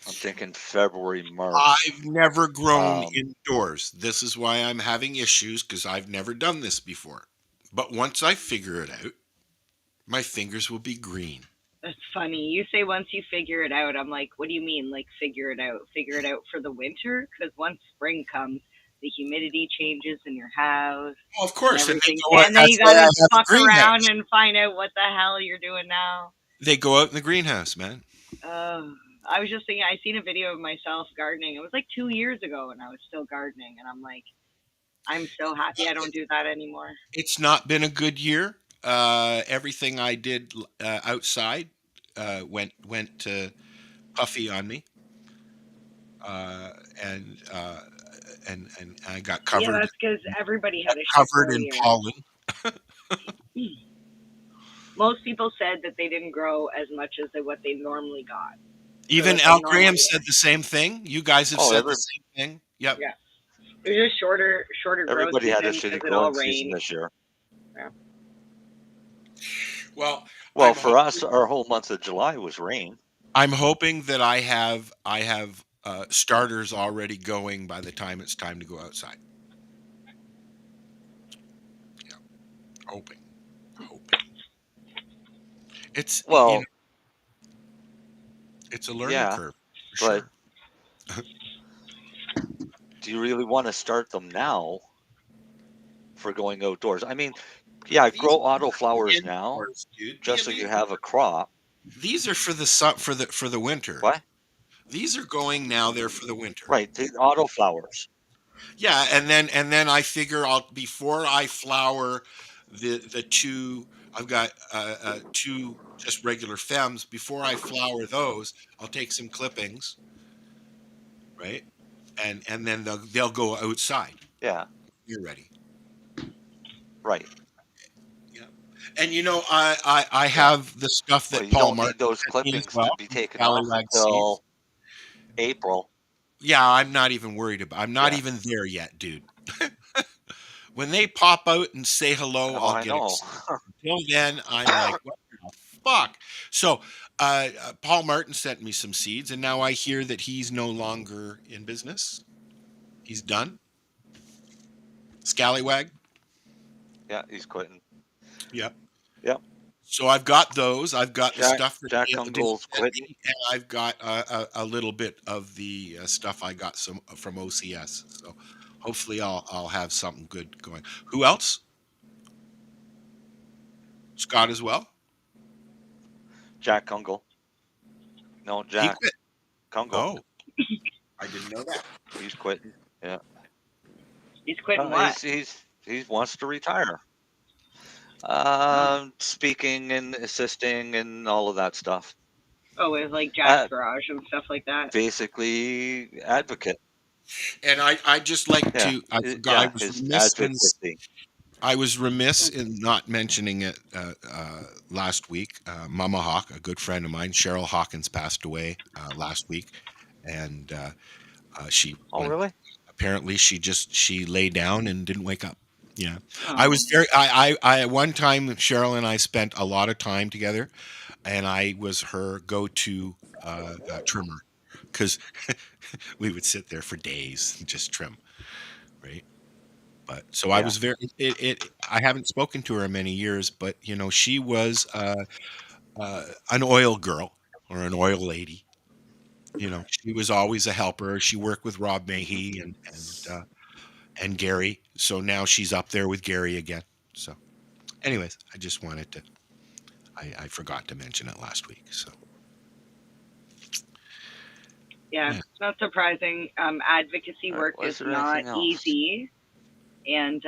I'm thinking February, March. I've never grown indoors. This is why I'm having issues, because I've never done this before. But once I figure it out, my fingers will be green. That's funny. You say once you figure it out, I'm like, what do you mean, like figure it out? Figure it out for the winter? Because once spring comes, the humidity changes in your house. Oh, of course. And then you got to fuck around and find out what the hell you're doing now. They go out in the greenhouse, man. I was just thinking, I seen a video of myself gardening. It was like 2 years ago, and I was still gardening. And I'm like, I'm so happy I don't do that anymore. It's not been a good year. Everything I did outside went puffy on me, and I got covered. Yeah, that's because everybody had a covered in pollen. Most people said that they didn't grow as much as what they normally got. Even Al Graham said the same thing. You guys have said the same thing. Yep. Yeah. It was just shorter Everybody growth had a shitty growing season this year. Yeah. Well, for us, our whole month of July was rain. I'm hoping that I have starters already going by the time it's time to go outside. Yeah, hoping. It's it's a learning curve. But do you really want to start them now for going outdoors? I mean, grow autoflowers now, just so you have a crop. These are for the winter. What? These are going now. They're for the winter. Right, the autoflowers. Yeah, and then I figure before I flower the two. I've got two just regular femmes. Before I flower those, I'll take some clippings, right, and then they'll go outside. Yeah, you're ready. Right. Yeah, and I have the stuff that Paul Martin those clippings to be taken off until April. Yeah, I'm not even worried about. I'm not even there yet, dude. When they pop out and say hello, I'll get excited. Until then, I'm like, what the fuck? So, Paul Martin sent me some seeds, and now I hear that he's no longer in business. He's done. Scallywag. Yeah, he's quitting. Yep. Yep. So I've got those. I've got the stuff that Jack Dale Uncle's sent quitting. me, and I've got a little bit of the stuff I got from OCS. So hopefully I'll have something good going. Who else? Scott as well. Jack Kungle. No, Jack. He quit. Kungle. Oh, I didn't know that. He's quitting. Yeah. He's quitting what? He wants to retire. Speaking and assisting and all of that stuff. Oh, it's like Jack's Garage and stuff like that. Basically, advocate. And I just like to. I forgot. I was remiss in not mentioning it last week. Mama Hawk, a good friend of mine, Cheryl Hawkins, passed away last week, and she. Oh, really? Apparently, she lay down and didn't wake up. Yeah, I was very. I one time Cheryl and I spent a lot of time together, and I was her go-to trimmer because we would sit there for days and just trim, right? But so I was very. I haven't spoken to her in many years, but she was an oil girl or an oil lady. She was always a helper. She worked with Rob Mahey and Gary. So now she's up there with Gary again. So anyways, I just wanted to, I forgot to mention it last week. So. Yeah, it's not surprising. Advocacy work is not easy. And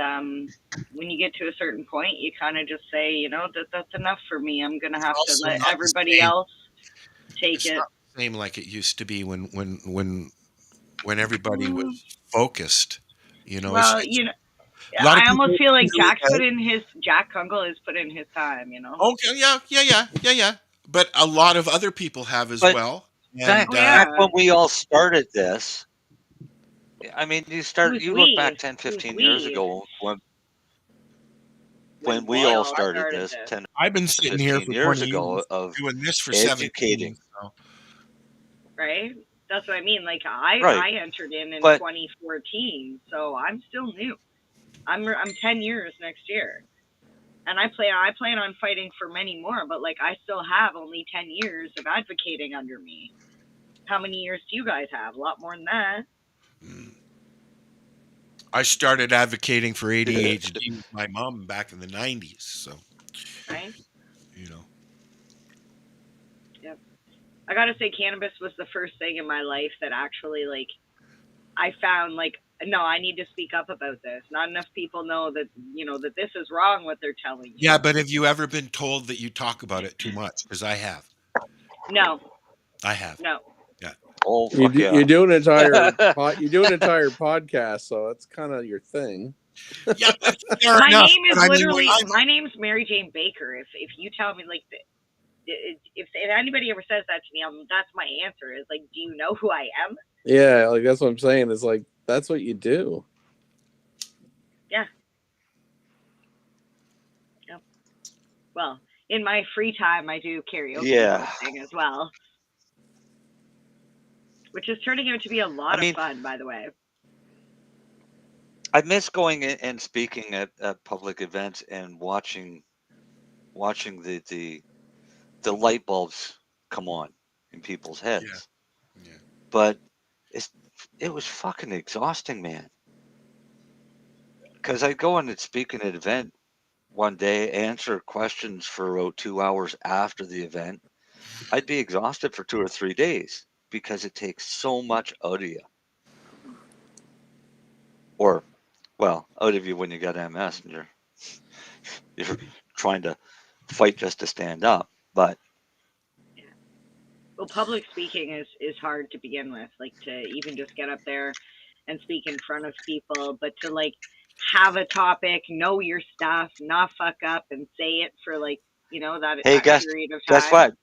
when you get to a certain point, you kind of just say, that's enough for me. I'm going to have to let everybody else take it. Not the same like it used to be when everybody was focused. Well, I almost feel like Jack Kungle has put in his time. Okay, yeah. But a lot of other people have as well. Back when we all started this, I mean, you look back 10, 15 years ago when we all started this. I've been sitting here for 20 years of doing this for 17. So. Right? That's what I mean. Like I entered in 2014, so I'm still new. I'm 10 years next year, and I plan on fighting for many more. But I still have only 10 years of advocating under me. How many years do you guys have? A lot more than that. I started advocating for ADHD with my mom back in the 90s. So, right. Yep. I gotta say, cannabis was the first thing in my life that actually, I found, no, I need to speak up about this. Not enough people know that, that this is wrong, what they're telling you. Yeah, but have you ever been told that you talk about it too much? Because I have. No. I have. No. Yeah. Oh, you do an entire podcast, so that's kind of your thing. Yeah, my name is literally my name's Marijane Baker. If you tell me if anybody ever says that to me, that's my answer. Is do you know who I am? Yeah, that's what I'm saying. It's that's what you do. Yeah. Yep. Well, in my free time, I do karaoke thing as well, which is turning out to be a lot of fun, by the way. I miss going and speaking at public events and watching the light bulbs come on in people's heads. Yeah. But it was fucking exhausting, man. Because I go in and speak at an event one day, answer questions for about 2 hours after the event. I'd be exhausted for 2 or 3 days because it takes so much out of you. Or, well, out of you when you got MS and you're trying to fight just to stand up. But well, public speaking is hard to begin with, to even just get up there and speak in front of people, but to have a topic, know your stuff, not fuck up and say it for that period of time. Guess what?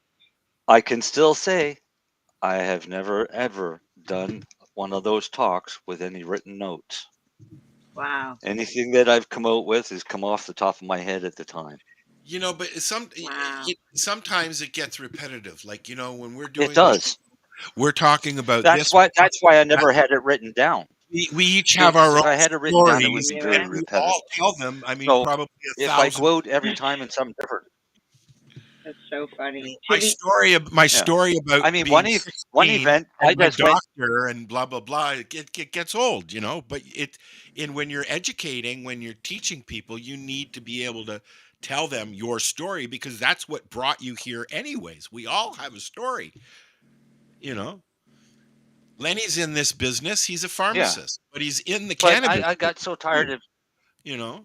I can still say I have never ever done one of those talks with any written notes. Wow. Anything that I've come out with has come off the top of my head at the time. But sometimes it gets repetitive. When we're doing it does. We're talking about that's this. That's why I never had it written down. we each have our own If I had it written down, it would stories, be very and we all repetitive. tell them. I mean, So probably if I 1,000. quote every time in something different. That's so funny. My story about I mean, being one 16 event, I and my just went. doctor and blah blah blah. It gets old, But when you're educating, when you're teaching people, you need to be able to tell them your story because that's what brought you here, anyways. We all have a story, Lenny's in this business. He's a pharmacist, but he's in the But cannabis. I got so tired of. Yeah,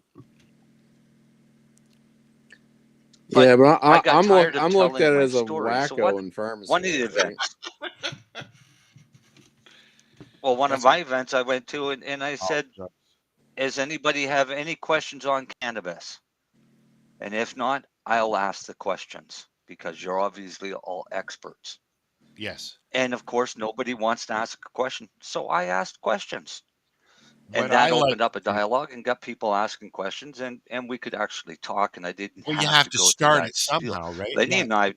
but I got I'm tired of I'm looked at telling it my as a story. So wacko in pharmacy. one of the right? events. Well, one of my events I went to, and I said, "Does anybody have any questions on cannabis? And if not, I'll ask the questions because you're obviously all experts." Yes. And of course, nobody wants to ask a question, so I asked questions. What And that I opened up a dialogue and got people asking questions, and we could actually talk, and I didn't Well, have you have to to go start through it that spiel. somehow, right? Lenny Yeah. and I,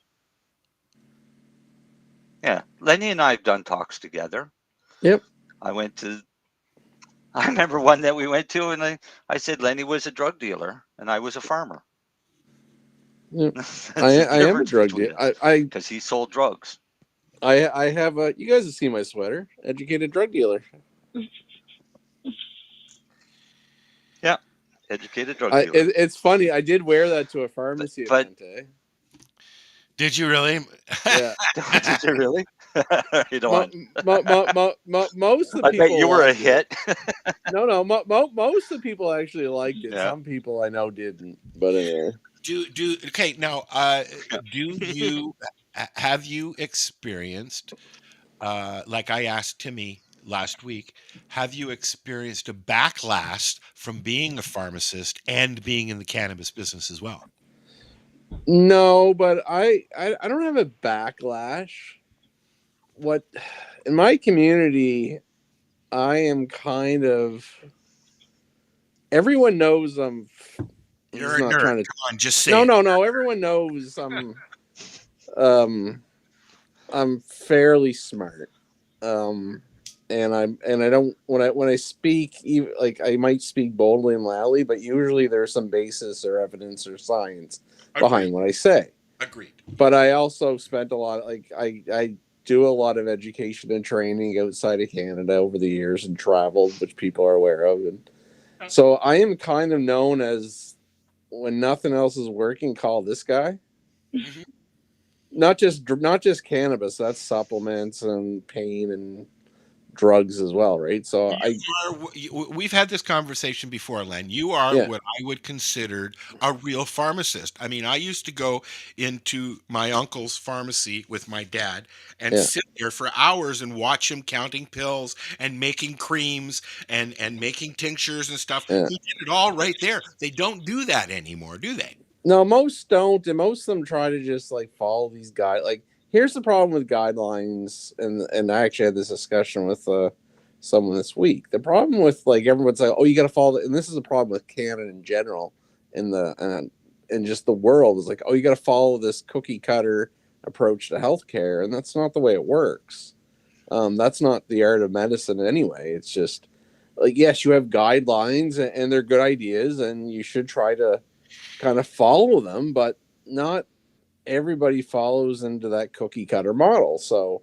Lenny and I have done talks together. Yep. I remember one that we went to, and I said Lenny was a drug dealer, and I was a farmer. Yep. That's I the am a difference drug between dealer. us, because he sold drugs. I have a. You guys have seen my sweater. Educated drug dealer. Yeah, educated drug dealer. It's funny. I did wear that to a pharmacy event. Did you really? Yeah. Did you really? You don't. Most of the I people. bet you were a hit. No. Most of the people actually liked it. Yeah. Some people I know didn't. But anyway. Okay, now have you experienced like I asked Timmy last week, have you experienced a backlash from being a pharmacist and being in the cannabis business as well? No, but I don't have a backlash. What in my community, I am kind of. Everyone knows I'm. You're a nerd. Come on, just say No. it. Everyone knows I'm fairly smart. And I don't when I speak, even like I might speak boldly and loudly, but usually there's some basis or evidence or science behind what I say. Agreed. But I also spent a lot, I do a lot of education and training outside of Canada over the years and traveled, which people are aware of, and so I am kind of known as, when nothing else is working, call this guy. Mm-hmm. Not just cannabis, that's supplements and pain and drugs as well, right? So we've had this conversation before, Len. You are what I would consider a real pharmacist. I mean, I used to go into my uncle's pharmacy with my dad and sit there for hours and watch him counting pills and making creams and making tinctures and stuff. Yeah. He did it all right there. They don't do that anymore, do they? No, most don't, and most of them try to just like follow these guys. Like, here's the problem with guidelines, and I actually had this discussion with someone this week. The problem with, like, everyone's like, oh, you got to follow, and this is a problem with Canada in general, and just the world, is like, oh, you got to follow this cookie cutter approach to healthcare, and that's not the way it works. That's not the art of medicine anyway. It's just like, yes, you have guidelines, and they're good ideas, and you should try to kind of follow them, but not everybody follows into that cookie cutter model. So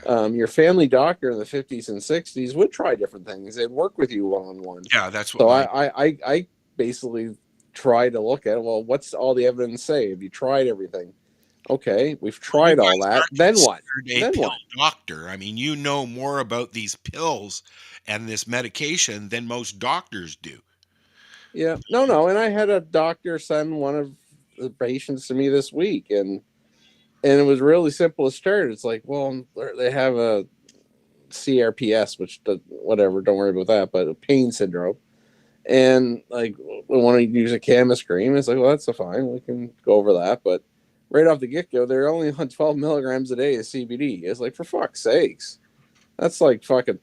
your family doctor in the 50s and 60s would try different things. They'd work with you one-on-one. Yeah, that's what. So I basically try to look at, well, what's all the evidence say? Have you tried everything? Okay, we've tried all that. Then what? Then what? Doctor, I mean, you know more about these pills and this medication than most doctors do. Yeah, no, and I had a doctor send one of the patients to me this week, and it was really simple to start. It's like, well, they have a CRPS, which whatever, don't worry about that, but a pain syndrome, and like we want to use a chemist cream. It's like, well, that's fine, we can go over that, but right off the get go, they're only on 12 milligrams a day of CBD. It's like, for fuck's sakes, that's like fucking,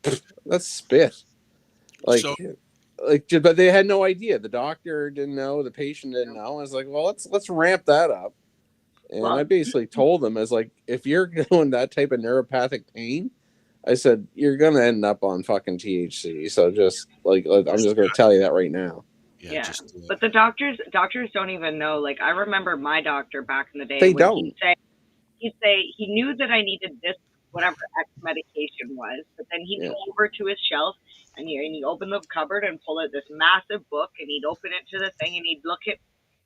that's spit, like. So, but they had no idea. The doctor didn't know. The patient didn't know. I was like, well, let's ramp that up. And I basically told them, as like, if you're doing that type of neuropathic pain, I said, you're going to end up on fucking THC. So just I'm just going to tell you that right now. Yeah. But the doctors don't even know. Like, I remember my doctor back in the day. They don't. He'd say he knew that I needed this, whatever X medication was, but then he'd go over to his shelf and he'd open the cupboard and pull out this massive book, and he'd open it to the thing, and he'd look at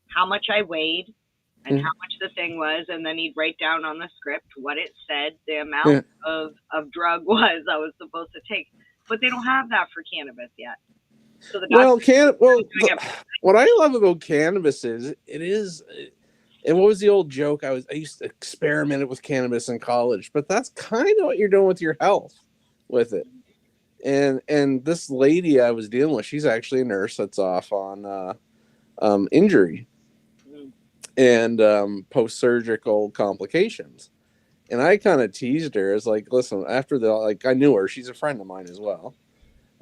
how much I weighed and how much the thing was, and then he'd write down on the script what it said, the amount of drug was I was supposed to take. But they don't have that for cannabis yet. So what I love about cannabis is it is. And what was the old joke? I used to experiment with cannabis in college, but that's kind of what you're doing with your health with it. And this lady I was dealing with, she's actually a nurse that's off on injury and post-surgical complications. And I kind of teased her as like, listen, after I knew her, she's a friend of mine as well.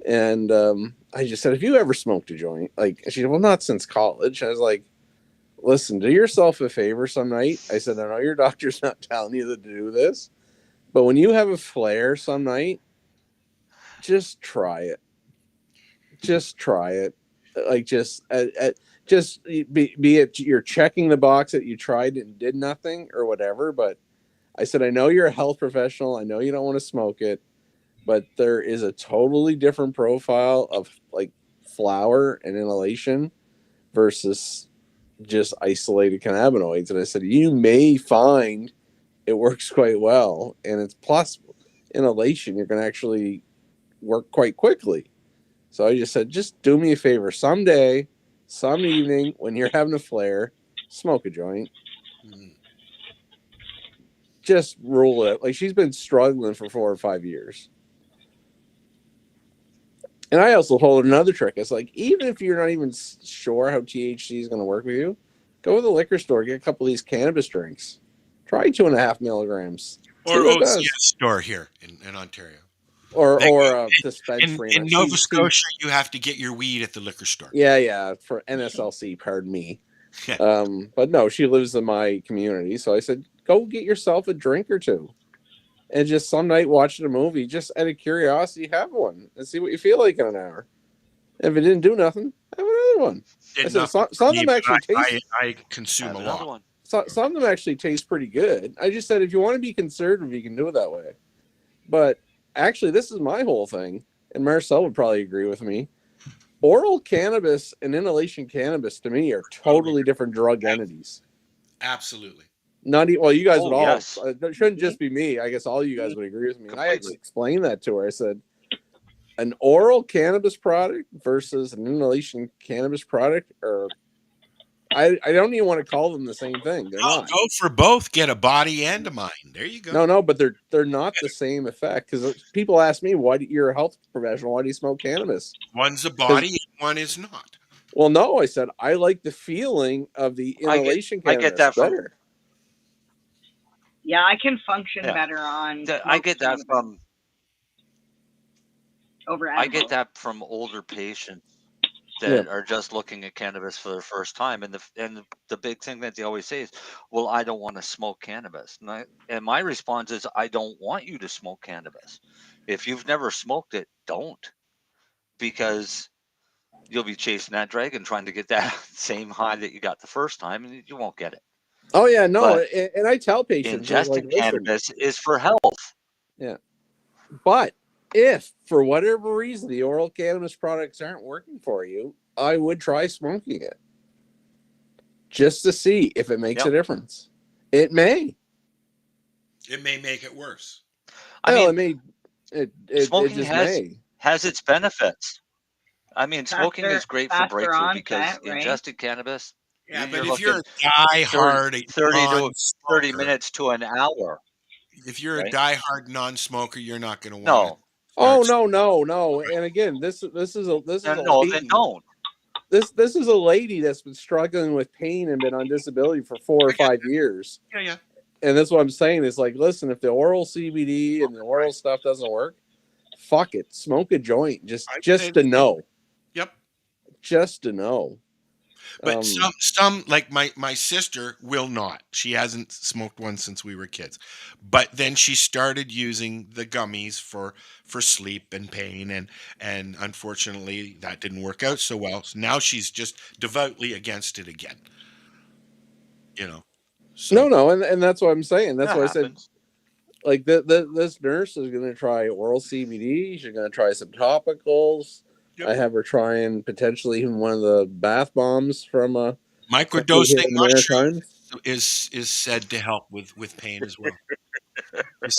And I just said, have you ever smoked a joint? She said, well, not since college. I was like, listen, do yourself a favor some night. I said, I know your doctor's not telling you to do this, but when you have a flare some night, just try it. Just try it. Be it you're checking the box that you tried and did nothing or whatever. But I said, I know you're a health professional. I know you don't want to smoke it, but there is a totally different profile of like flower and inhalation versus just isolated cannabinoids. And I said, you may find it works quite well, and it's plus inhalation, you're going to actually work quite quickly. So I just said, just do me a favor someday, some evening when you're having a flare, smoke a joint. Just rule it. Like, she's been struggling for 4 or 5 years. And I also told her another trick. It's like, even if you're not even sure how THC is going to work with you, go to the liquor store, get a couple of these cannabis drinks. Try 2.5 milligrams. Or OCS store here in Ontario. Or a dispensary. In Nova Scotia, you have to get your weed at the liquor store. Yeah, for NSLC, pardon me. But no, she lives in my community. So I said, go get yourself a drink or two. And just some night watching a movie, just out of curiosity, have one and see what you feel like in an hour. If it didn't do nothing, have another one. Some of them actually taste. I consume a lot. Some of them actually taste pretty good. I just said, if you want to be conservative, you can do it that way. But actually, this is my whole thing, and Marcel would probably agree with me. Oral cannabis and inhalation cannabis, to me, are totally different drug entities. Absolutely. You guys would all. Yes. It shouldn't just be me. I guess all you guys would agree with me. I actually explained that to her. I said, an oral cannabis product versus an inhalation cannabis product, or I don't even want to call them the same thing. They're not. Go for both. Get a body and a mind. There you go. No, but they're not the same effect, because people ask me, why you're a health professional? Why do you smoke cannabis? One's a body and one is not. Well, no, I said I like the feeling of the inhalation cannabis. I get that better. Yeah, I can function better on. I get that from. I get that from older patients that are just looking at cannabis for the first time, and the big thing that they always say is, "Well, I don't want to smoke cannabis." And my response is, "I don't want you to smoke cannabis. If you've never smoked it, don't, because you'll be chasing that dragon trying to get that same high that you got the first time, and you won't get it." Oh yeah, no, and I tell patients, ingesting cannabis is for health. Yeah, but if for whatever reason the oral cannabis products aren't working for you, I would try smoking it just to see if it makes a difference. It may. It may make it worse. Smoking has its benefits. I mean, smoking is great for breakthrough because ingested cannabis. Yeah, but if you're a die-hard 30 minutes to an hour. If you're a die-hard non-smoker, you're not going to want it. Oh no! And again, this is a then don't. This is a lady that's been struggling with pain and been on disability for 4 or 5 years. Yeah. And that's what I'm saying is, like, listen, if the oral CBD and the oral stuff doesn't work, fuck it, smoke a joint just to know. Yep. Just to know. But some like my sister will not. She hasn't smoked one since we were kids. But then she started using the gummies for sleep and pain, and unfortunately that didn't work out so well. So now she's just devoutly against it again. You know. So. No, and that's what I'm saying. That's why I said, like, this nurse is going to try oral CBD. She's going to try some topicals. Yep. I have her trying potentially even one of the bath bombs from microdosing mushrooms is said to help with pain as well.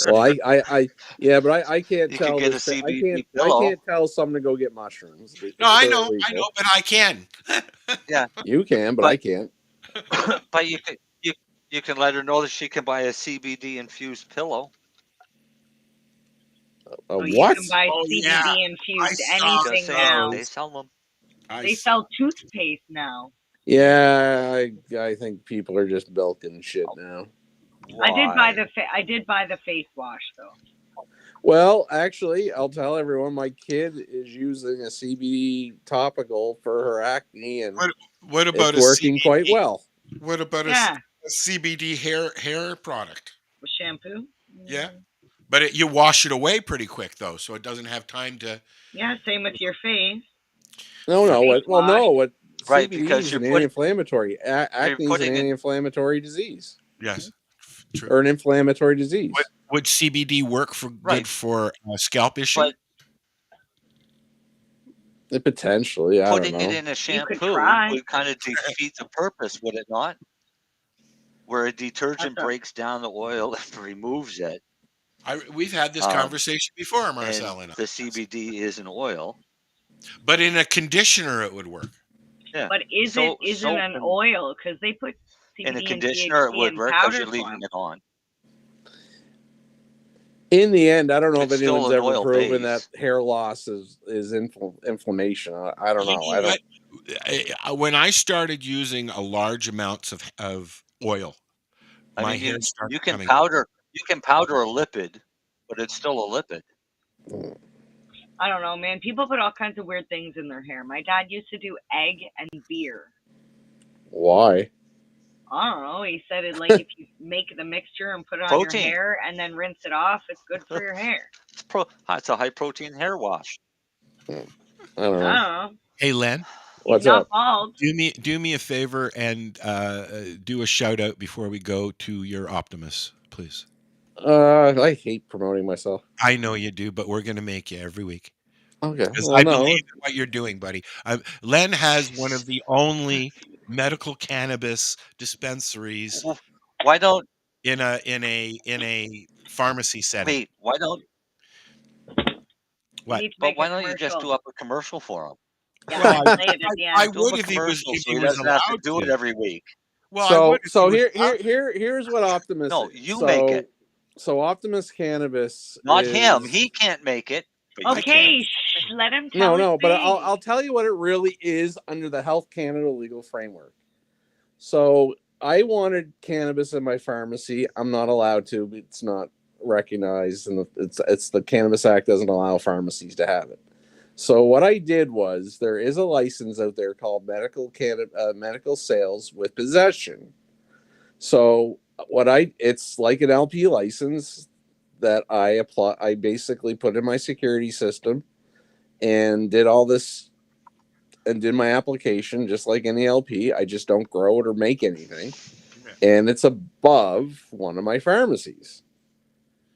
Well, I can't tell. I can't tell someone to go get mushrooms. No, I know, but I can. Yeah, you can, but I can't. But you can let her know that she can buy a CBD infused pillow. What? You can buy CBD infused anything now. They sell them. They sell toothpaste now. Yeah, I think people are just milking shit now. Why? I did buy the face wash though. Well, actually, I'll tell everyone my kid is using a CBD topical for her acne, and what about it's working quite well. What about a CBD hair product? With shampoo? Yeah. But you wash it away pretty quick, though, so it doesn't have time to... Yeah, same with your face. What right, CBD because is an anti-inflammatory. Acne is an anti-inflammatory disease. Yes. True. Or an inflammatory disease. Would CBD work good for scalp issue? Potentially, I don't know. Putting it in a shampoo would kind of defeat the purpose, would it not? Where a detergent breaks down the oil and removes it. We've had this conversation before, Marcel. The CBD is an oil. But in a conditioner, it would work. Yeah. But isn't an oil? Because they put CBD in a conditioner, it would work because you're leaving it on. In the end, I don't know if anyone's ever proven that hair loss is inflammation. I don't know. When I started using a large amounts of oil, my hair started you can powder a lipid, but it's still a lipid. I don't know, man. People put all kinds of weird things in their hair. My dad used to do egg and beer. Why? I don't know. He said it like if you make the mixture and put it on your hair and then rinse it off, it's good for your hair. It's a high protein hair wash. I don't know. Hey, Len. What's up? Do me a favor and do a shout out before we go to your Optimus, please. I hate promoting myself. I know you do, but we're going to make you every week. Okay. Because I believe in what you're doing, buddy. Len has one of the only medical cannabis dispensaries. Why don't in a pharmacy setting? Wait, why don't? What? But why don't you just do up a commercial for him? Yeah, I would if he was allowed to do it every week. Well, here's what Optimus. No, you make it. So Optimus Cannabis. Not him. He can't make it. Okay, let him tell. No, but I'll tell you what it really is under the Health Canada legal framework. So I wanted cannabis in my pharmacy. I'm not allowed to. It's not recognized, and it's the Cannabis Act doesn't allow pharmacies to have it. So what I did was there is a license out there called medical sales with possession. So it's like an LP license that I basically put in my security system and did all this and did my application just like any LP. I just don't grow it or make anything. And it's above one of my pharmacies.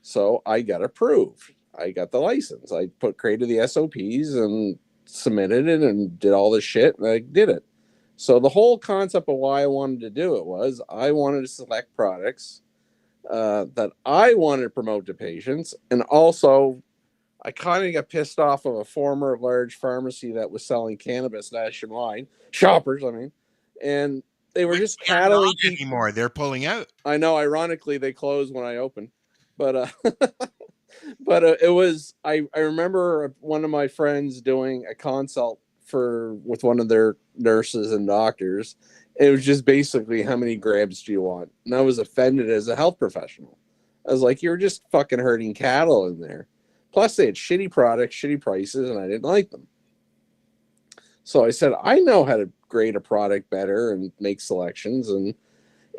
So I got approved. I got the license. I created the SOPs and submitted it and did all this shit, and I did it. So the whole concept of why I wanted to do it was I wanted to select products that I wanted to promote to patients, and also I kind of got pissed off of a former large pharmacy that was selling cannabis nationwide, shoppers, I mean, and they were just cattling anymore. They're pulling out. I know. Ironically, they closed when I opened, but it was. I remember one of my friends doing a consult with one of their nurses and doctors. It was just basically, how many grams do you want? And I was offended as a health professional. I was like, you're just fucking herding cattle in there. Plus, they had shitty products, shitty prices, and I didn't like them. So I said, I know how to grade a product better and make selections.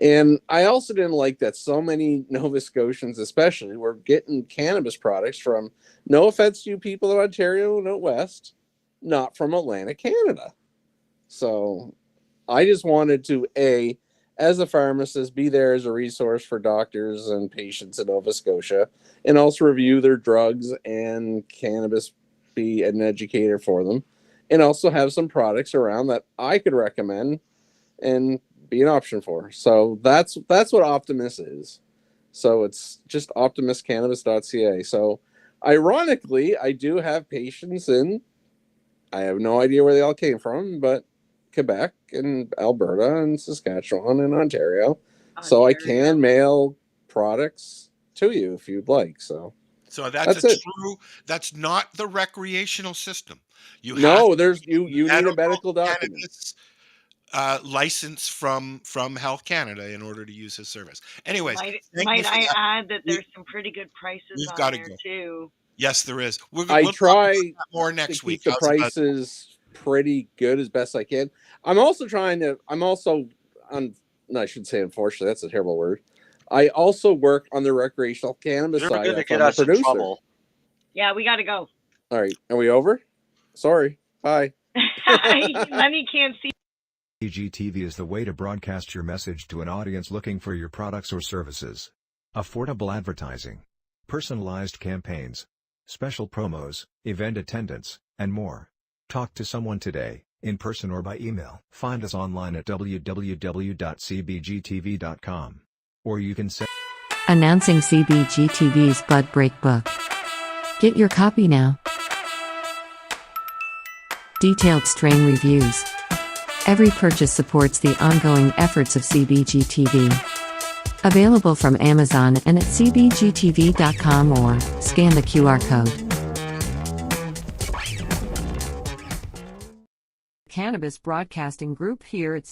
And I also didn't like that so many Nova Scotians, especially, were getting cannabis products from, no offense to you people in Ontario and out west, not from Atlantic Canada. So I just wanted to, as a pharmacist, be there as a resource for doctors and patients in Nova Scotia, and also review their drugs and cannabis, be an educator for them, and also have some products around that I could recommend and be an option for. So that's what Optimus is. So it's just optimuscannabis.ca. So ironically, I do have patients in, I have no idea where they all came from, but Quebec and Alberta and Saskatchewan and Ontario. So I can mail products to you if you'd like. So that's true. That's not the recreational system. You need a medical document. License from Health Canada in order to use his service. Anyways, might I add that there's some pretty good prices on there too. Yes, there is. We'll try more next week. The prices pretty good as best I can. I should say unfortunately, that's a terrible word. I also work on the recreational cannabis side. You're going to get us in trouble. Yeah, we got to go. All right, are we over? Sorry. Bye. Lennie can't see. CBGTV is the way to broadcast your message to an audience looking for your products or services. Affordable advertising, personalized campaigns, special promos, event attendance, and more. Talk to someone today, in person or by email. Find us online at www.cbgtv.com. Or you can send. Announcing CBGTV's Bud Break book. Get your copy now. Detailed strain reviews. Every purchase supports the ongoing efforts of CBGTV. Available from Amazon and at cbgtv.com or scan the QR code. Cannabis Broadcasting Group here at